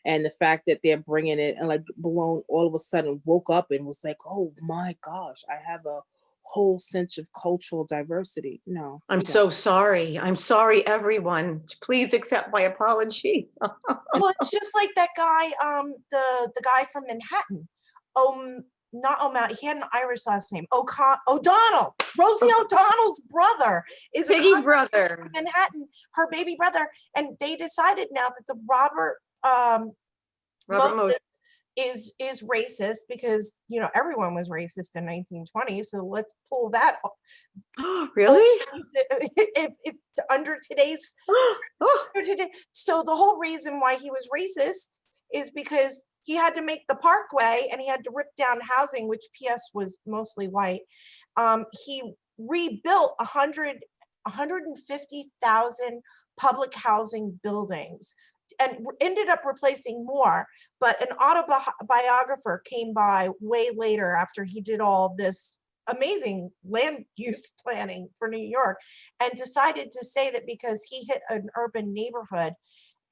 And the fact that they're bringing it, and like Balone all of a sudden woke up and was like, "Oh my gosh, I have a whole sense of cultural diversity. No. I'm we don't. so sorry. I'm sorry, everyone. Please accept my apology. Well, it's just like that guy, the guy from Manhattan. Not O'Malley. He had an Irish last name. O'Donnell. Rosie O'Donnell's brother is a Piggy's congressman brother. from Manhattan, her baby brother, and they decided now that the Robert Moses is racist because everyone was racist in 1920. So let's pull that. Really? If under today's today, so the whole reason why he was racist is because he had to make the parkway and he had to rip down housing, which PS was mostly white. He rebuilt 150,000 public housing buildings and ended up replacing more. But an autobiographer came by way later after he did all this amazing land use planning for New York and decided to say that because he hit an urban neighborhood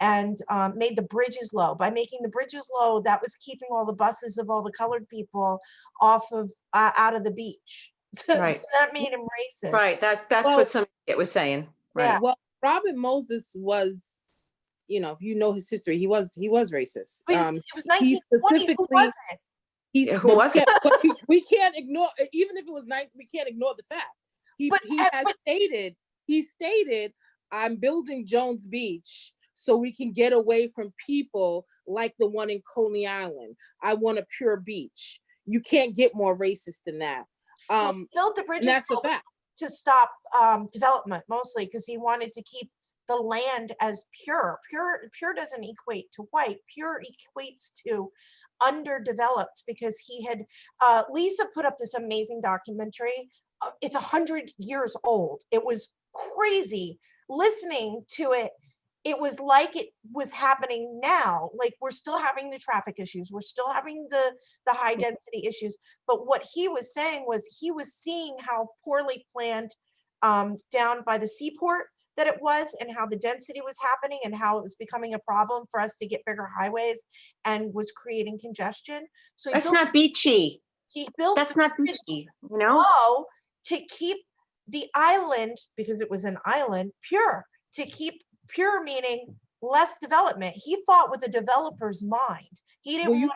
and made the bridges low. By making the bridges low, that was keeping all the buses of all the colored people off of out of the beach. Right. So that made him racist. Right. That's what some idiot was saying. Right. Yeah. Well, Robert Moses was, if you know his history, he was racist. It was 1920. He specifically, Who wasn't? Yeah, who was it? We can't ignore, even if it was 19, we can't ignore the fact. He stated, I'm building Jones Beach so we can get away from people like the one in Coney Island. I want a pure beach. You can't get more racist than that. Build the bridges and that's a fact. to stop development, mostly because he wanted to keep the land as pure. Pure doesn't equate to white. Pure equates to underdeveloped, because he had Lisa put up this amazing documentary. It's 100 years old. It was crazy listening to it. It was like it was happening now. Like, we're still having the traffic issues. We're still having the high density issues. But what he was saying was he was seeing how poorly planned down by the seaport that it was, and how the density was happening, and how it was becoming a problem for us to get bigger highways and was creating congestion. So That's not beachy. he built That's not beachy, low to keep the island, because it was an island, pure. To keep pure meaning less development. He thought with a developer's mind. He didn't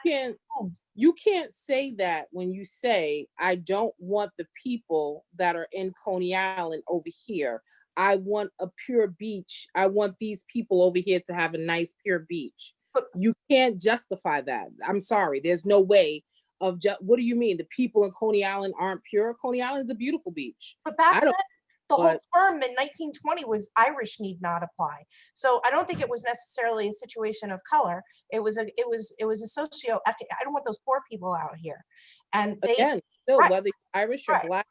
you can't say that when you say, I don't want the people that are in Coney Island over here. I want a pure beach. I want these people over here to have a nice pure beach. But you can't justify that. I'm sorry. There's no way of what do you mean? The people in Coney Island aren't pure? Coney Island is a beautiful beach. But back then, the whole term in 1920 was Irish need not apply. So I don't think it was necessarily a situation of color. It was a socio. I don't want those poor people out here. And again, still, whether you're Irish or Black,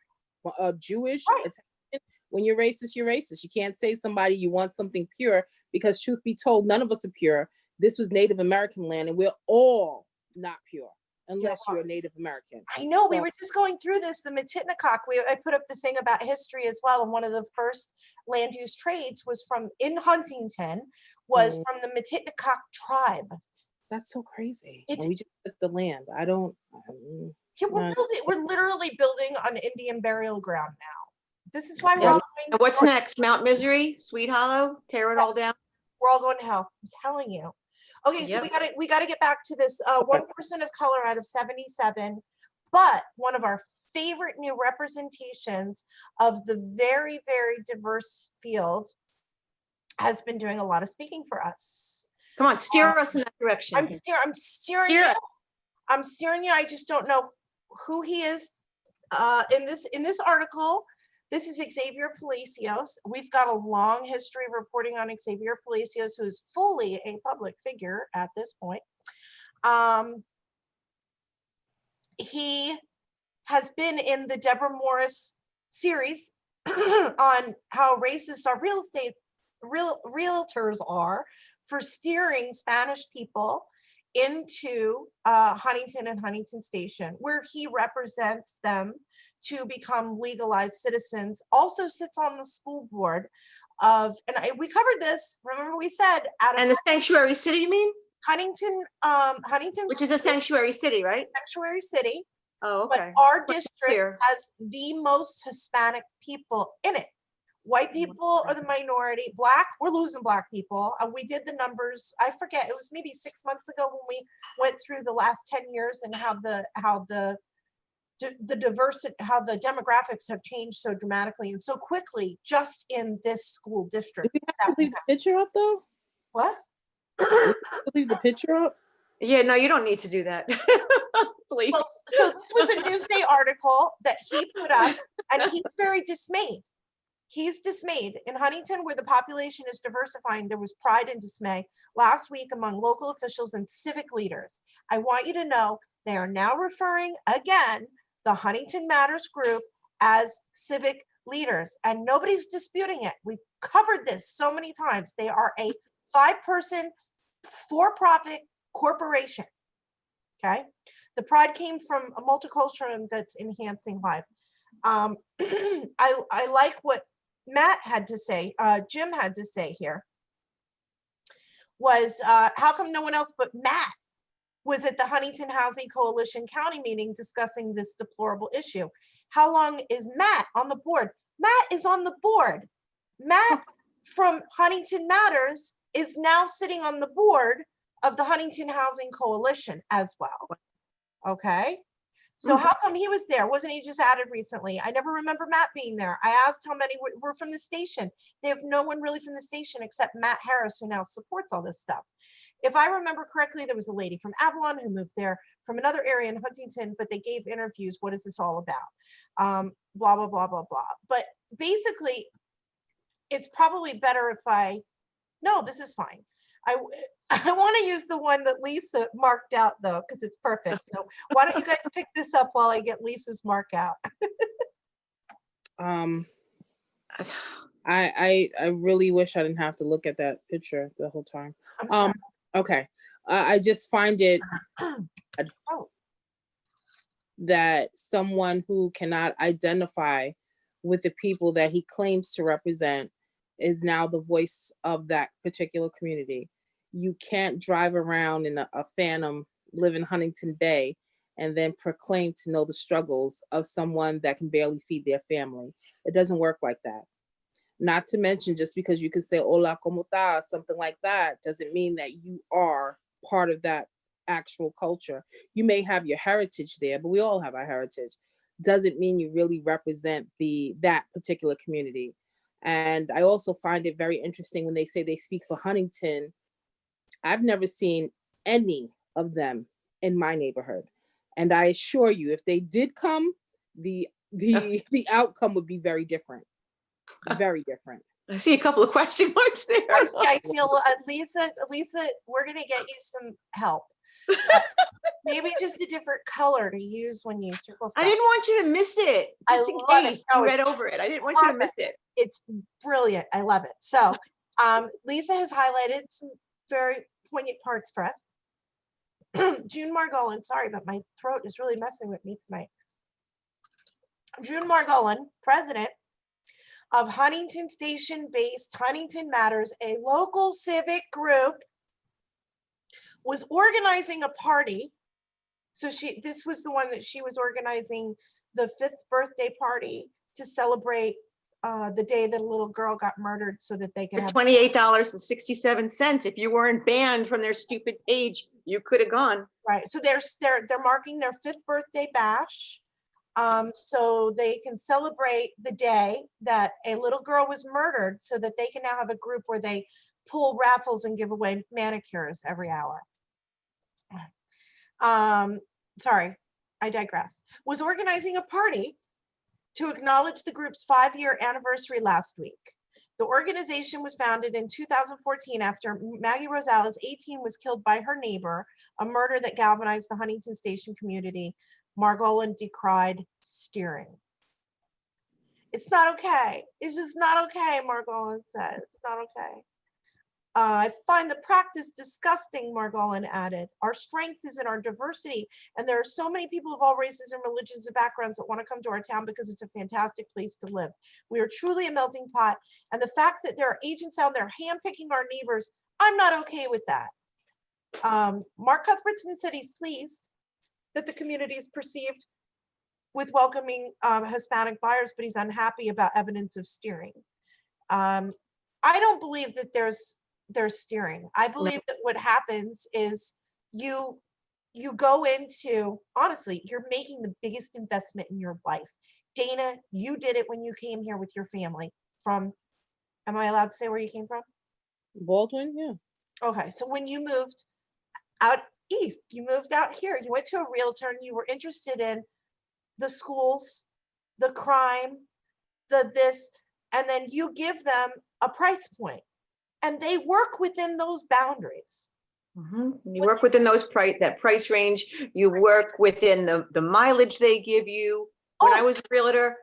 Jewish, Italian, when you're racist, you're racist. You can't say somebody you want something pure, because truth be told, none of us are pure. This was Native American land, and we're all not pure unless you're a Native American. I know. We were just going through this, the Matitnikock. I put up the thing about history as well. And one of the first land use trades was in Huntington, was from the Matitnikock tribe. That's so crazy. And we just took the land. We're literally building on Indian burial ground now. This is why we're all going. And what's next? Mount Misery, Sweet Hollow, tear it all down. We're all going to hell. I'm telling you. Okay, so we gotta get back to this 1 person of color out of 77, but one of our favorite new representations of the very, very diverse field has been doing a lot of speaking for us. Come on, steer us in that direction. I'm steering you. I'm steering you. I just don't know who he is. In this article, this is Xavier Palacios. We've got a long history of reporting on Xavier Palacios, who is fully a public figure at this point. He has been in the Deborah Morris series on how racist our realtors are for steering Spanish people into Huntington and Huntington Station, where he represents them to become legalized citizens. Also sits on the school board of, and we covered this, remember we said, and the sanctuary city, you mean? Huntington, which is a sanctuary city, right? Sanctuary city. Oh, But okay. our Clear. district has the most Hispanic people in it. White people are the minority. Black, we're losing Black people. We did the numbers. I forget. It was maybe 6 months ago when we went through the last 10 years and how the diversity, how the demographics have changed so dramatically and so quickly just in this school Do district. we have to leave the picture up though? What? Leave the picture up? Yeah, no, you don't need to do that. Please. Well, so this was a Newsday article that he put up, and he's very dismayed. He's dismayed. In Huntington, where the population is diversifying, there was pride and dismay last week among local officials and civic leaders. I want you to know they are now referring again the Huntington Matters group as civic leaders, and nobody's disputing it. We've covered this so many times. They are a 5-person for-profit corporation. Okay. The pride came from a multicultural that's enhancing life. I like what Matt had to say, Jim had to say here was, how come no one else but Matt was at the Huntington Housing Coalition County meeting discussing this deplorable issue? How long is Matt on the board? Matt is on the board. Matt from Huntington Matters is now sitting on the board of the Huntington Housing Coalition as well. Okay. So how come he was there? Wasn't he just added recently? I never remember Matt being there. I asked how many were from the station. They have no one really from the station except Matt Harris, who now supports all this stuff. If I remember correctly, there was a lady from Avalon who moved there from another area in Huntington, but they gave interviews. What is this all about? Blah, blah, blah, blah, blah. But basically, it's probably better if no, this is fine. I want to use the one that Lisa marked out though, because it's perfect. So why don't you guys pick this up while I get Lisa's mark out? I really wish I didn't have to look at that picture the whole time. I'm sorry. Okay. I just find it that someone who cannot identify with the people that he claims to represent is now the voice of that particular community. You can't drive around in a Phantom, live in Huntington Bay, and then proclaim to know the struggles of someone that can barely feed their family. It doesn't work like that. Not to mention, just because you can say hola, como está, something like that, doesn't mean that you are part of that actual culture. You may have your heritage there, but we all have our heritage. Doesn't mean you really represent that particular community. And I also find it very interesting when they say they speak for Huntington. I've never seen any of them in my neighborhood. And I assure you, if they did come, the outcome would be very different. Very different. I see a couple of question marks there. I see Lisa, we're gonna get you some help. Maybe just a different color to use when you circle stuff. I didn't want you to miss it. Just in case you read over it. I didn't want you to miss it. It's brilliant. I love it. So Lisa has highlighted some very poignant parts for us. June Margolin, sorry, but my throat is really messing with me tonight. June Margolin, president of Huntington Station-based Huntington Matters, a local civic group, was organizing a party. So this was the one that she was organizing, the 5th birthday party to celebrate the day that a little girl got murdered so that they could have $28.67. If you weren't banned from their stupid page, you could have gone. Right. So they're marking their 5th birthday bash. So they can celebrate the day that a little girl was murdered so that they can now have a group where they pull raffles and give away manicures every hour. Sorry, I digress. Was organizing a party to acknowledge the group's 5-year anniversary last week. The organization was founded in 2014 after Maggie Rosales, 18, was killed by her neighbor, a murder that galvanized the Huntington Station community. Margolin decried steering. It's not okay. It's just not okay, Margolin said. It's not okay. I find the practice disgusting, Margolin added. Our strength is in our diversity, and there are so many people of all races and religions and backgrounds that want to come to our town because it's a fantastic place to live. We are truly a melting pot, and the fact that there are agents out there handpicking our neighbors, I'm not okay with that. Mark Cuthbertson said he's pleased that the community is perceived with welcoming Hispanic buyers, but he's unhappy about evidence of steering. I don't believe that there's steering. I believe that what happens is you go into, honestly, you're making the biggest investment in your life. Dana, you did it when you came here with your family from, am I allowed to say where you came from? Baldwin, yeah. Okay, so when you moved out east, you moved out here, you went to a realtor and you were interested in the schools, the crime, the this, and then you give them a price point and they work within those boundaries. You work within that price range. You work within the mileage they give you. When I was a realtor,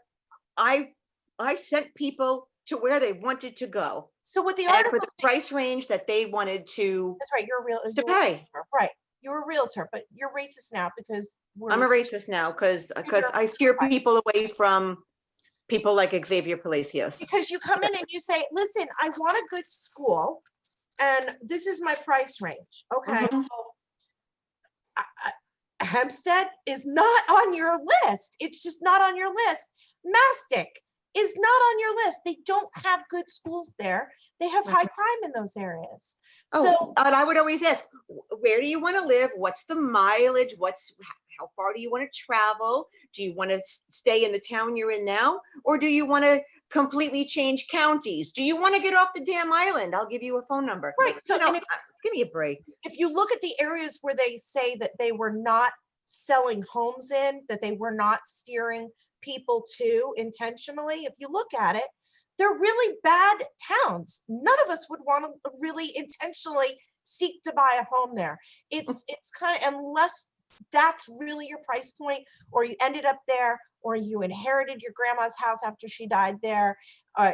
I sent people to where they wanted to go. So with the And article, for the price range that they wanted to that's right, you're a real to pay. right. You're a realtor, but you're racist now because I'm a racist now because I steer people away from people like Xavier Palacios. Because you come in and you say, listen, I want a good school and this is my price range. Okay. Well, Hempstead is not on your list. It's just not on your list. Mastic is not on your list. They don't have good schools there. They have high crime in those areas. So, and I would always ask, where do you want to live? What's the mileage? How far do you want to travel? Do you want to stay in the town you're in now? Or do you want to completely change counties? Do you want to get off the damn island? I'll give you a phone number. Right. So give me a break. If you look at the areas where they say that they were not selling homes in, that they were not steering people to intentionally, if you look at it, they're really bad towns. None of us would want to really intentionally seek to buy a home there. It's kind of, unless that's really your price point, or you ended up there, or you inherited your grandma's house after she died there,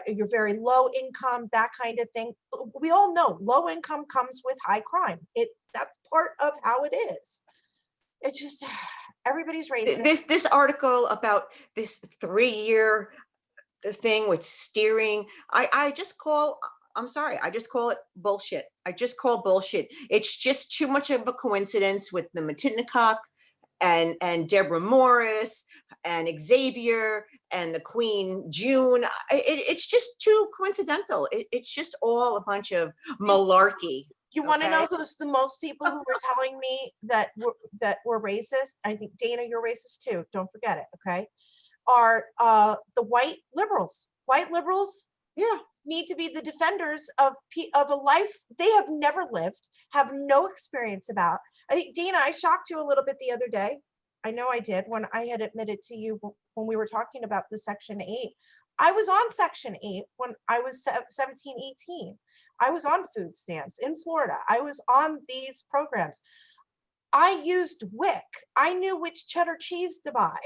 you're very low income, that kind of thing. We all know low income comes with high crime. That's part of how it is. It's just, everybody's racist. This article about this 3-year thing with steering, I just call it bullshit. I just call bullshit. It's just too much of a coincidence with the Matitnikock and Deborah Morris and Xavier and the Queen June. It's just too coincidental. It's just all a bunch of malarkey. You want to know who's the most people who were telling me that were racist? I think, Dana, you're racist too. Don't forget it, okay? Are the white liberals. White liberals need to be the defenders of a life they have never lived, have no experience about. I think, Dana, I shocked you a little bit the other day. I know I did, when I had admitted to you when we were talking about the Section 8. I was on Section 8 when I was 17, 18. I was on food stamps in Florida. I was on these programs. I used WIC. I knew which cheddar cheese to buy.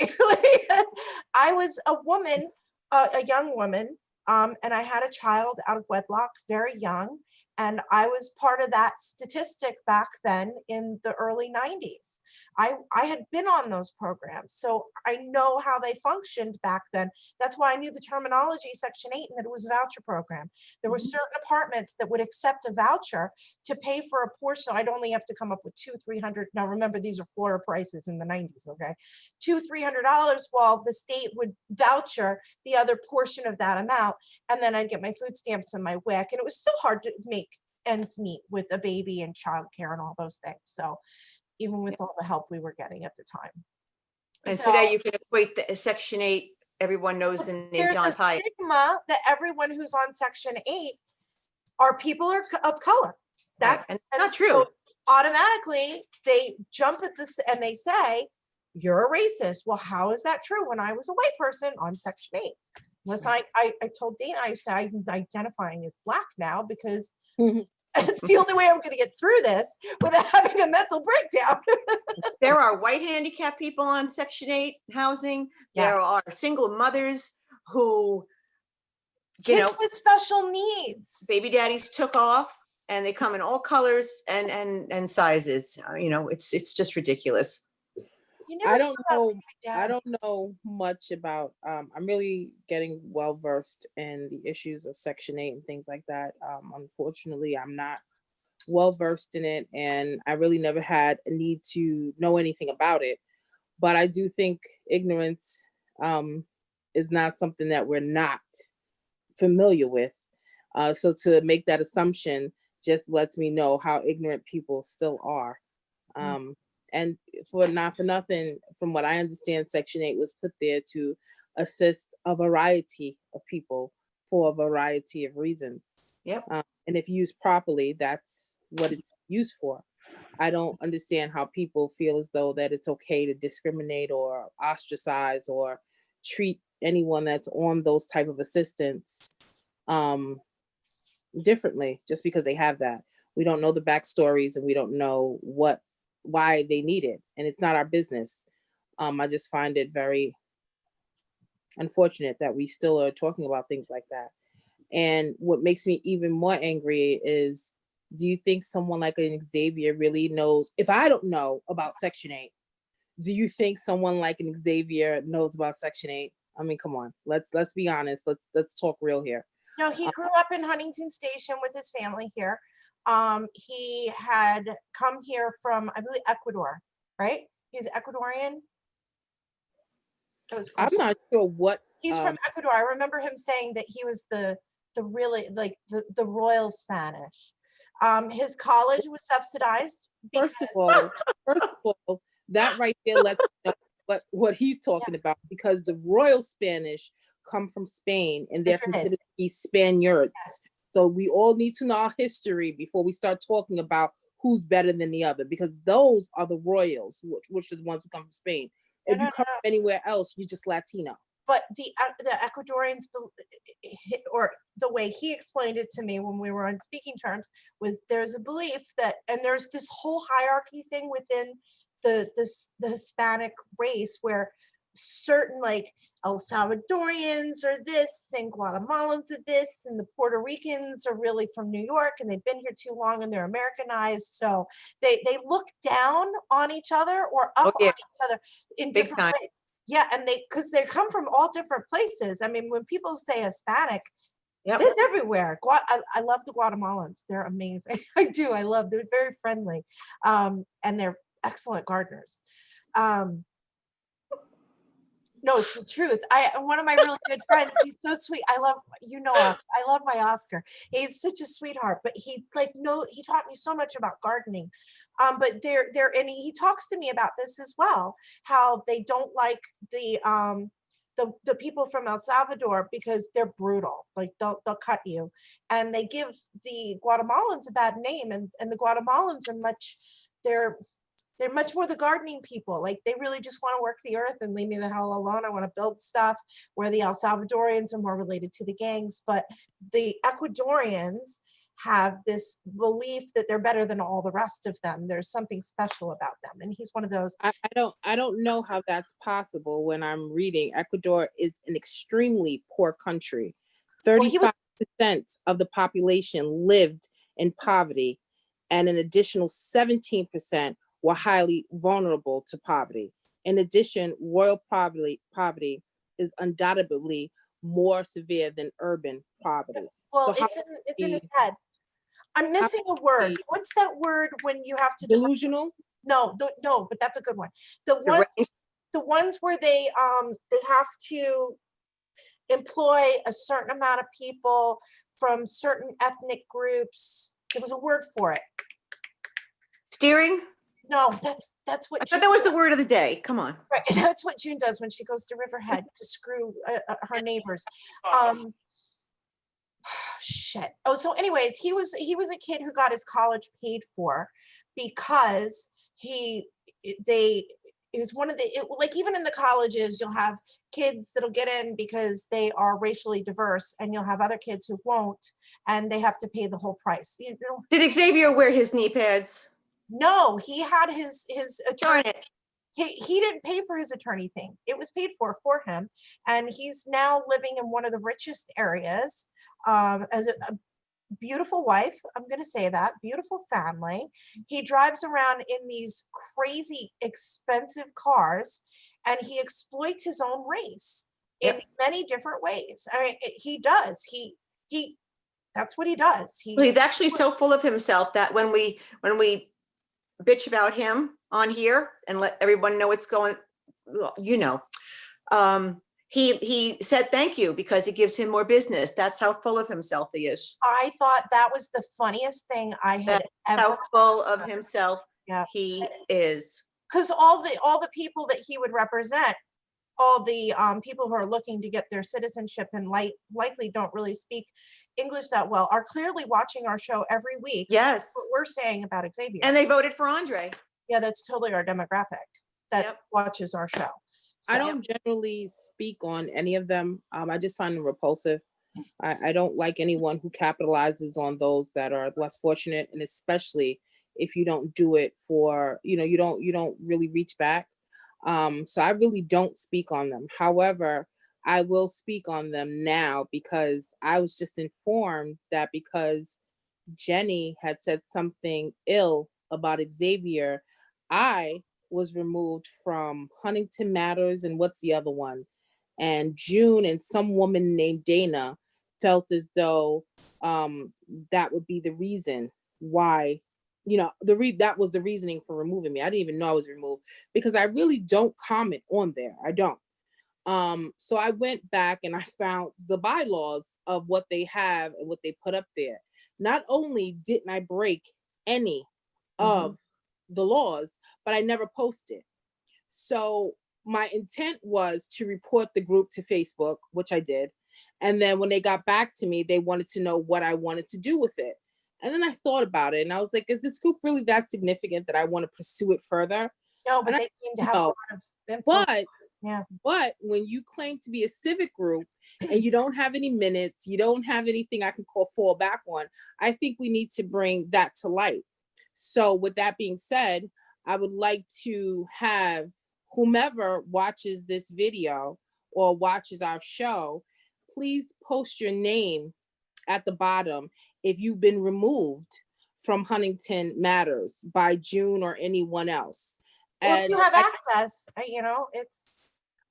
I was a woman, a young woman, and I had a child out of wedlock, very young. And I was part of that statistic back then in the early 90s. I had been on those programs, so I know how they functioned back then. That's why I knew the terminology, Section 8, and that it was a voucher program. There were certain apartments that would accept a voucher to pay for a portion. I'd only have to come up with $200-300. Now remember, these are Florida prices in the 90s, okay? $200-300, while the state would voucher the other portion of that amount, and then I'd get my food stamps and my WIC, and it was still hard to make ends meet with a baby and childcare and all those things. So even with all the help we were getting at the time. And so, today you can equate the Section 8, everyone knows the name John Hyatt. Stigma that everyone who's on Section 8 are people of color. That's not true. So automatically they jump at this and they say, you're a racist. Well, how is that true when I was a white person on Section 8? Unless I told Dana, I said, I'm identifying as Black now because it's the only way I'm going to get through this without having a mental breakdown. There are white handicapped people on Section 8 housing. There are single mothers who, Kids with special needs. Baby daddies took off, and they come in all colors and sizes. It's just ridiculous. I don't know much about, I'm really getting well versed in the issues of Section 8 and things like that. Unfortunately, I'm not well versed in it, and I really never had a need to know anything about it. But I do think ignorance is not something that we're not familiar with. So to make that assumption just lets me know how ignorant people still are. And for nothing, from what I understand, Section 8 was put there to assist a variety of people for a variety of reasons. Yep. And if used properly, that's what it's used for. I don't understand how people feel as though that it's okay to discriminate or ostracize or treat anyone that's on those type of assistance differently just because they have that. We don't know the backstories and we don't know why they need it, and it's not our business. I just find it very unfortunate that we still are talking about things like that. And what makes me even more angry is, do you think someone like an Xavier really knows? If I don't know about Section 8, do you think someone like an Xavier knows about Section 8? I mean, come on, let's be honest. Let's talk real here. No, he grew up in Huntington Station with his family here. He had come here from, I believe, Ecuador, right? He's Ecuadorian. I'm not sure what. He's from Ecuador. I remember him saying that he was the really, like, the royal Spanish. His college was subsidized. First of all, that right there lets you know what he's talking about, because the royal Spanish come from Spain and they're considered to be Spaniards. Yes. So we all need to know our history before we start talking about who's better than the other, because those are the royals, which are the ones who come from Spain. If you come from anywhere else, you're just Latino. But the Ecuadorians, or the way he explained it to me when we were on speaking terms, was there's a belief that, and there's this whole hierarchy thing within the Hispanic race where certain, like, El Salvadorians are this and Guatemalans are this and the Puerto Ricans are really from New York and they've been here too long and they're Americanized. So they look down on each other or up on each other in Big different time. ways. Yeah, and because they come from all different places. I mean, when people say Hispanic, they're everywhere. I love the Guatemalans. They're amazing. I do. I love. They're very friendly, and they're excellent gardeners. No, it's the truth. One of my really good friends, he's so sweet. I love my Oscar. He's such a sweetheart, but he taught me so much about gardening. But and he talks to me about this as well, how they don't like the people from El Salvador because they're brutal. Like they'll cut you. And they give the Guatemalans a bad name, and the Guatemalans are they're much more the gardening people. Like they really just want to work the earth and leave me the hell alone. I want to build stuff, where the El Salvadorians are more related to the gangs. But the Ecuadorians have this belief that they're better than all the rest of them. There's something special about them. And he's one of those. I don't know how that's possible when I'm reading. Ecuador is an extremely poor country. 35% of the population lived in poverty, and an additional 17% were highly vulnerable to poverty. In addition, rural poverty is undoubtedly more severe than urban poverty. Well, so it's in his head. I'm missing a word. What's that word when you have to delusional? No, but that's a good one. The ones where they have to employ a certain amount of people from certain ethnic groups. There was a word for it. Steering? No, that's what. I thought that was the word of the day. Come on. Right, and that's what June does when she goes to Riverhead to screw her neighbors. Shit. Oh, so anyways, he was a kid who got his college paid for because it was one of like, even in the colleges, you'll have kids that'll get in because they are racially diverse, and you'll have other kids who won't, and they have to pay the whole price. You know? Did Xavier wear his knee pads? No, he had his attorney. He didn't pay for his attorney thing. It was paid for him, and he's now living in one of the richest areas. As a beautiful wife, I'm going to say that, beautiful family. He drives around in these crazy expensive cars, and he exploits his own race in many different ways. I mean, he does. He that's what he does. He's actually so full of himself that when we bitch about him on here and let everyone know what's going you know, he said thank you because it gives him more business. That's how full of himself he is. I thought that was the funniest thing I had ever. How full of himself Yeah. he is. Because all the people that he would represent, all the people who are looking to get their citizenship and likely don't really speak English that well, are clearly watching our show every week. Yes. What we're saying about Xavier. And they voted for Andre. Yeah, that's totally our demographic that Yep. watches our show. I don't generally speak on any of them. I just find them repulsive. I don't like anyone who capitalizes on those that are less fortunate, and especially if you don't do it for, you don't really reach back. So I really don't speak on them. However, I will speak on them now because I was just informed that because Jenny had said something ill about Xavier, I was removed from Huntington Matters and what's the other one? And June and some woman named Dana felt as though that would be the reason why, that was the reasoning for removing me. I didn't even know I was removed because I really don't comment on there. I don't. So I went back and I found the bylaws of what they have and what they put up there. Not only didn't I break any of the laws, but I never posted. So my intent was to report the group to Facebook, which I did. And then when they got back to me, they wanted to know what I wanted to do with it. And then I thought about it and I was like, is this group really that significant that I want to pursue it further? No, but and they seem to have a lot of influence. But when you claim to be a civic group and you don't have any minutes, you don't have anything I can fall back on, I think we need to bring that to light. So with that being said, I would like to have whomever watches this video or watches our show, please post your name at the bottom if you've been removed from Huntington Matters by June or anyone else. Well, if And you have access,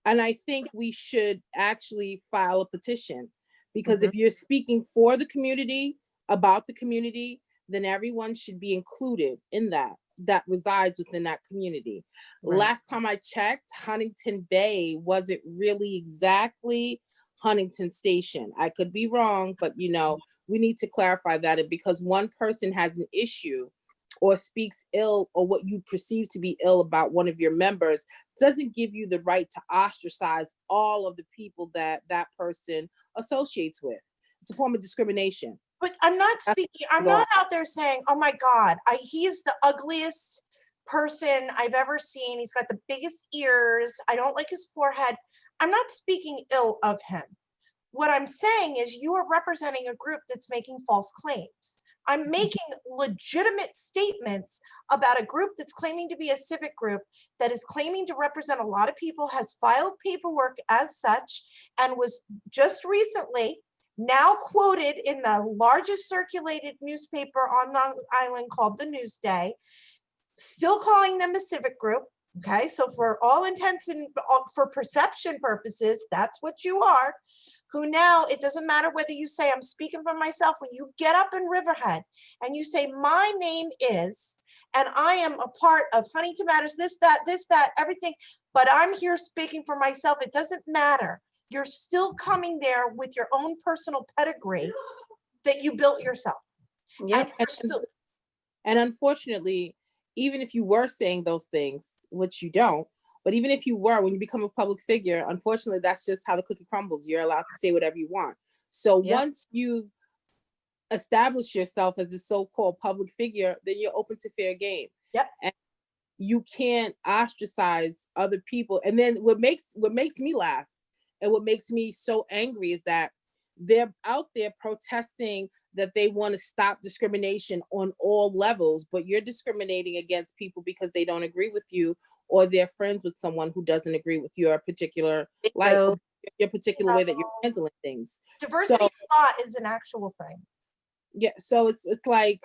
and I think we should actually file a petition because if you're speaking for the community, about the community, then everyone should be included in that resides within that community. Right. Last time I checked, Huntington Bay wasn't really exactly Huntington Station. I could be wrong, but we need to clarify that because one person has an issue or speaks ill or what you perceive to be ill about one of your members doesn't give you the right to ostracize all of the people that person associates with. It's a form of discrimination. But I'm not speaking, I'm not out there saying, oh my God, he's the ugliest person I've ever seen. He's got the biggest ears. I don't like his forehead. I'm not speaking ill of him. What I'm saying is you are representing a group that's making false claims. I'm making legitimate statements about a group that's claiming to be a civic group that is claiming to represent a lot of people, has filed paperwork as such, and was just recently now quoted in the largest circulated newspaper on Long Island called the Newsday, still calling them a civic group. Okay, so for all intents and for perception purposes, that's what you are. Who now, it doesn't matter whether you say, I'm speaking for myself, when you get up in Riverhead and you say, my name is, and I am a part of Huntington Matters, this, that, everything, but I'm here speaking for myself, it doesn't matter. You're still coming there with your own personal pedigree that you built yourself. Yeah. And unfortunately, even if you were saying those things, which you don't, but even if you were, when you become a public figure, unfortunately, that's just how the cookie crumbles. You're allowed to say whatever you want. So once you've established yourself as a so-called public figure, then you're open to fair game. Yep. And you can't ostracize other people. And then what makes me laugh and what makes me so angry is that they're out there protesting that they want to stop discrimination on all levels, but you're discriminating against people because they don't agree with you or they're friends with someone who doesn't agree with your particular your particular way that you're handling things. Diversity of thought is an actual thing. Yeah, so it's like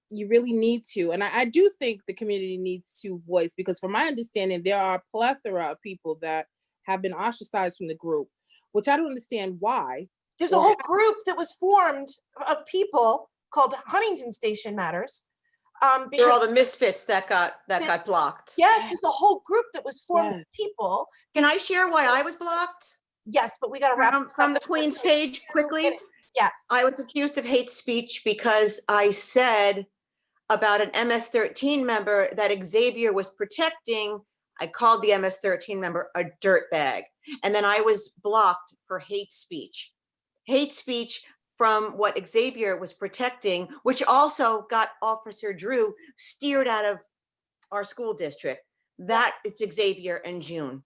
you really need to, and I do think the community needs to voice, because from my understanding, there are a plethora of people that have been ostracized from the group, which I don't understand why. There's a whole group that was formed of people called Huntington Station Matters They're all the misfits that got blocked. Yes, there's a whole group that was formed Yes. of people. Can I share why I was blocked? Yes, but we got to wrap From the Queen's page quickly. Yes. I was accused of hate speech because I said about an MS-13 member that Xavier was protecting. I called the MS-13 member a dirtbag. And then I was blocked for hate speech. Hate speech from what Xavier was protecting, which also got Officer Drew steered out of our school district. That it's Xavier and June.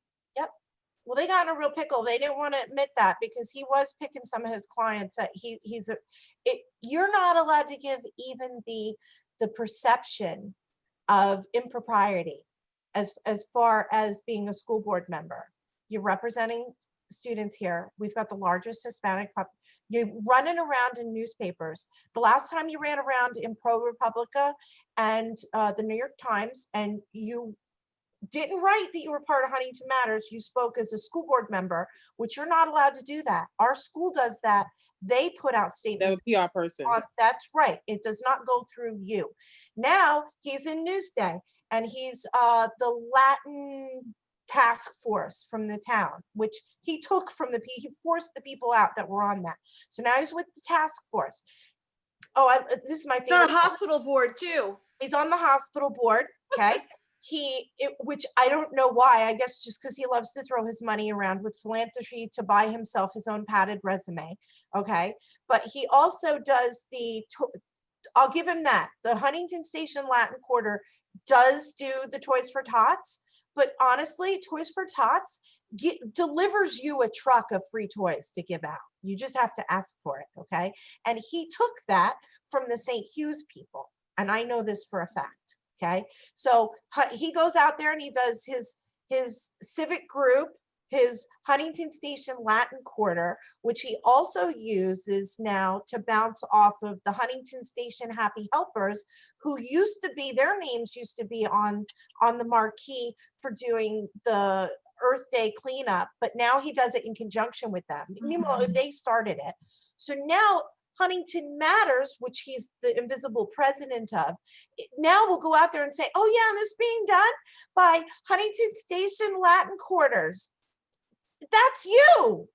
Well, they got in a real pickle. They didn't want to admit that because he was picking some of his clients that you're not allowed to give even the perception of impropriety as far as being a school board member. You're representing students here. We've got the largest Hispanic you're running around in newspapers. The last time you ran around in ProRepublica and the New York Times, and you didn't write that you were part of Huntington Matters. You spoke as a school board member, which you're not allowed to do that. Our school does that. They put out statements. They're a PR person. That's right. It does not go through you. Now he's in Newsday, and he's the Latin task force from the town, which he took from he forced the people out that were on that. So now he's with the task force. Oh, this is my favorite. He's on a hospital board too. He's on the hospital board. Okay. Which I don't know why, I guess just because he loves to throw his money around with philanthropy to buy himself his own padded resume. Okay. But he also does I'll give him that. The Huntington Station Latin Quarter does do the Toys for Tots, but honestly, Toys for Tots delivers you a truck of free toys to give out. You just have to ask for it. Okay. And he took that from the St. Hughes people. And I know this for a fact. Okay, so he goes out there and he does his civic group, his Huntington Station Latin Quarter, which he also uses now to bounce off of the Huntington Station Happy Helpers, who used to be, their names used to be on the marquee for doing the Earth Day cleanup, but now he does it in conjunction with them. Meanwhile, they started it. So now Huntington Matters, which he's the invisible president of, now we'll go out there and say, oh yeah, and this being done by Huntington Station Latin Quarters. That's you.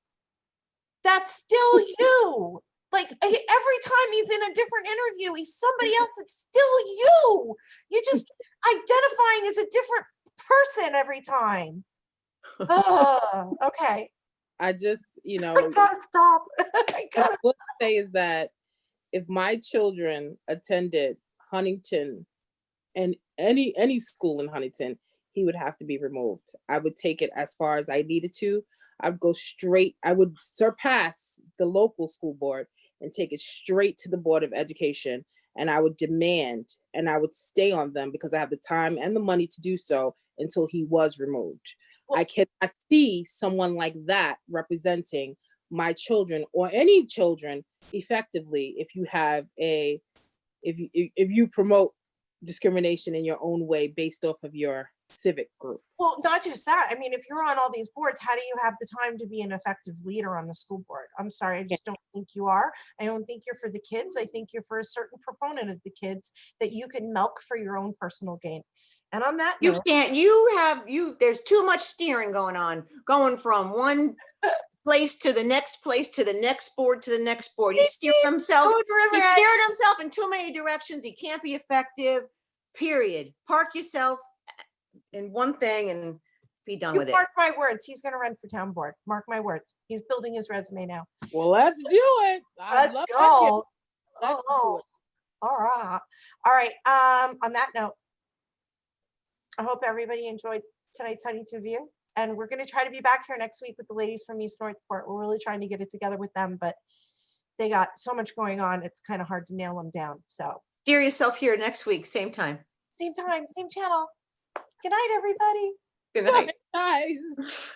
That's still you. Like every time he's in a different interview, he's somebody else. It's still you. You're just identifying as a different person every time. Oh, okay. I just, I gotta stop. what I will say is that if my children attended Huntington and any school in Huntington, he would have to be removed. I would take it as far as I needed to. I would surpass the local school board and take it straight to the Board of Education. And I would demand, and I would stay on them because I have the time and the money to do so until he was removed. I cannot see someone like that representing my children or any children effectively if you promote discrimination in your own way based off of your civic group. Well, not just that. I mean, if you're on all these boards, how do you have the time to be an effective leader on the school board? I'm sorry, I just don't think you are. I don't think you're for the kids. I think you're for a certain proponent of the kids that you can milk for your own personal gain. And on that You note, can't, there's too much steering going on, going from one place to the next place, to the next board, to the next board. He steered himself in too many directions. He can't be effective, period. Park yourself in one thing and be done with it. Mark my words, he's going to run for town board. Mark my words. He's building his resume now. Well, let's do it. Let's go. All right. All right. On that note, I hope everybody enjoyed tonight's Huntington View. And we're going to try to be back here next week with the ladies from East Northport. We're really trying to get it together with them, but they got so much going on. It's kind of hard to nail them down. So Steer yourself here next week, same time. Same time, same channel. Good night, everybody. Good night. Guys.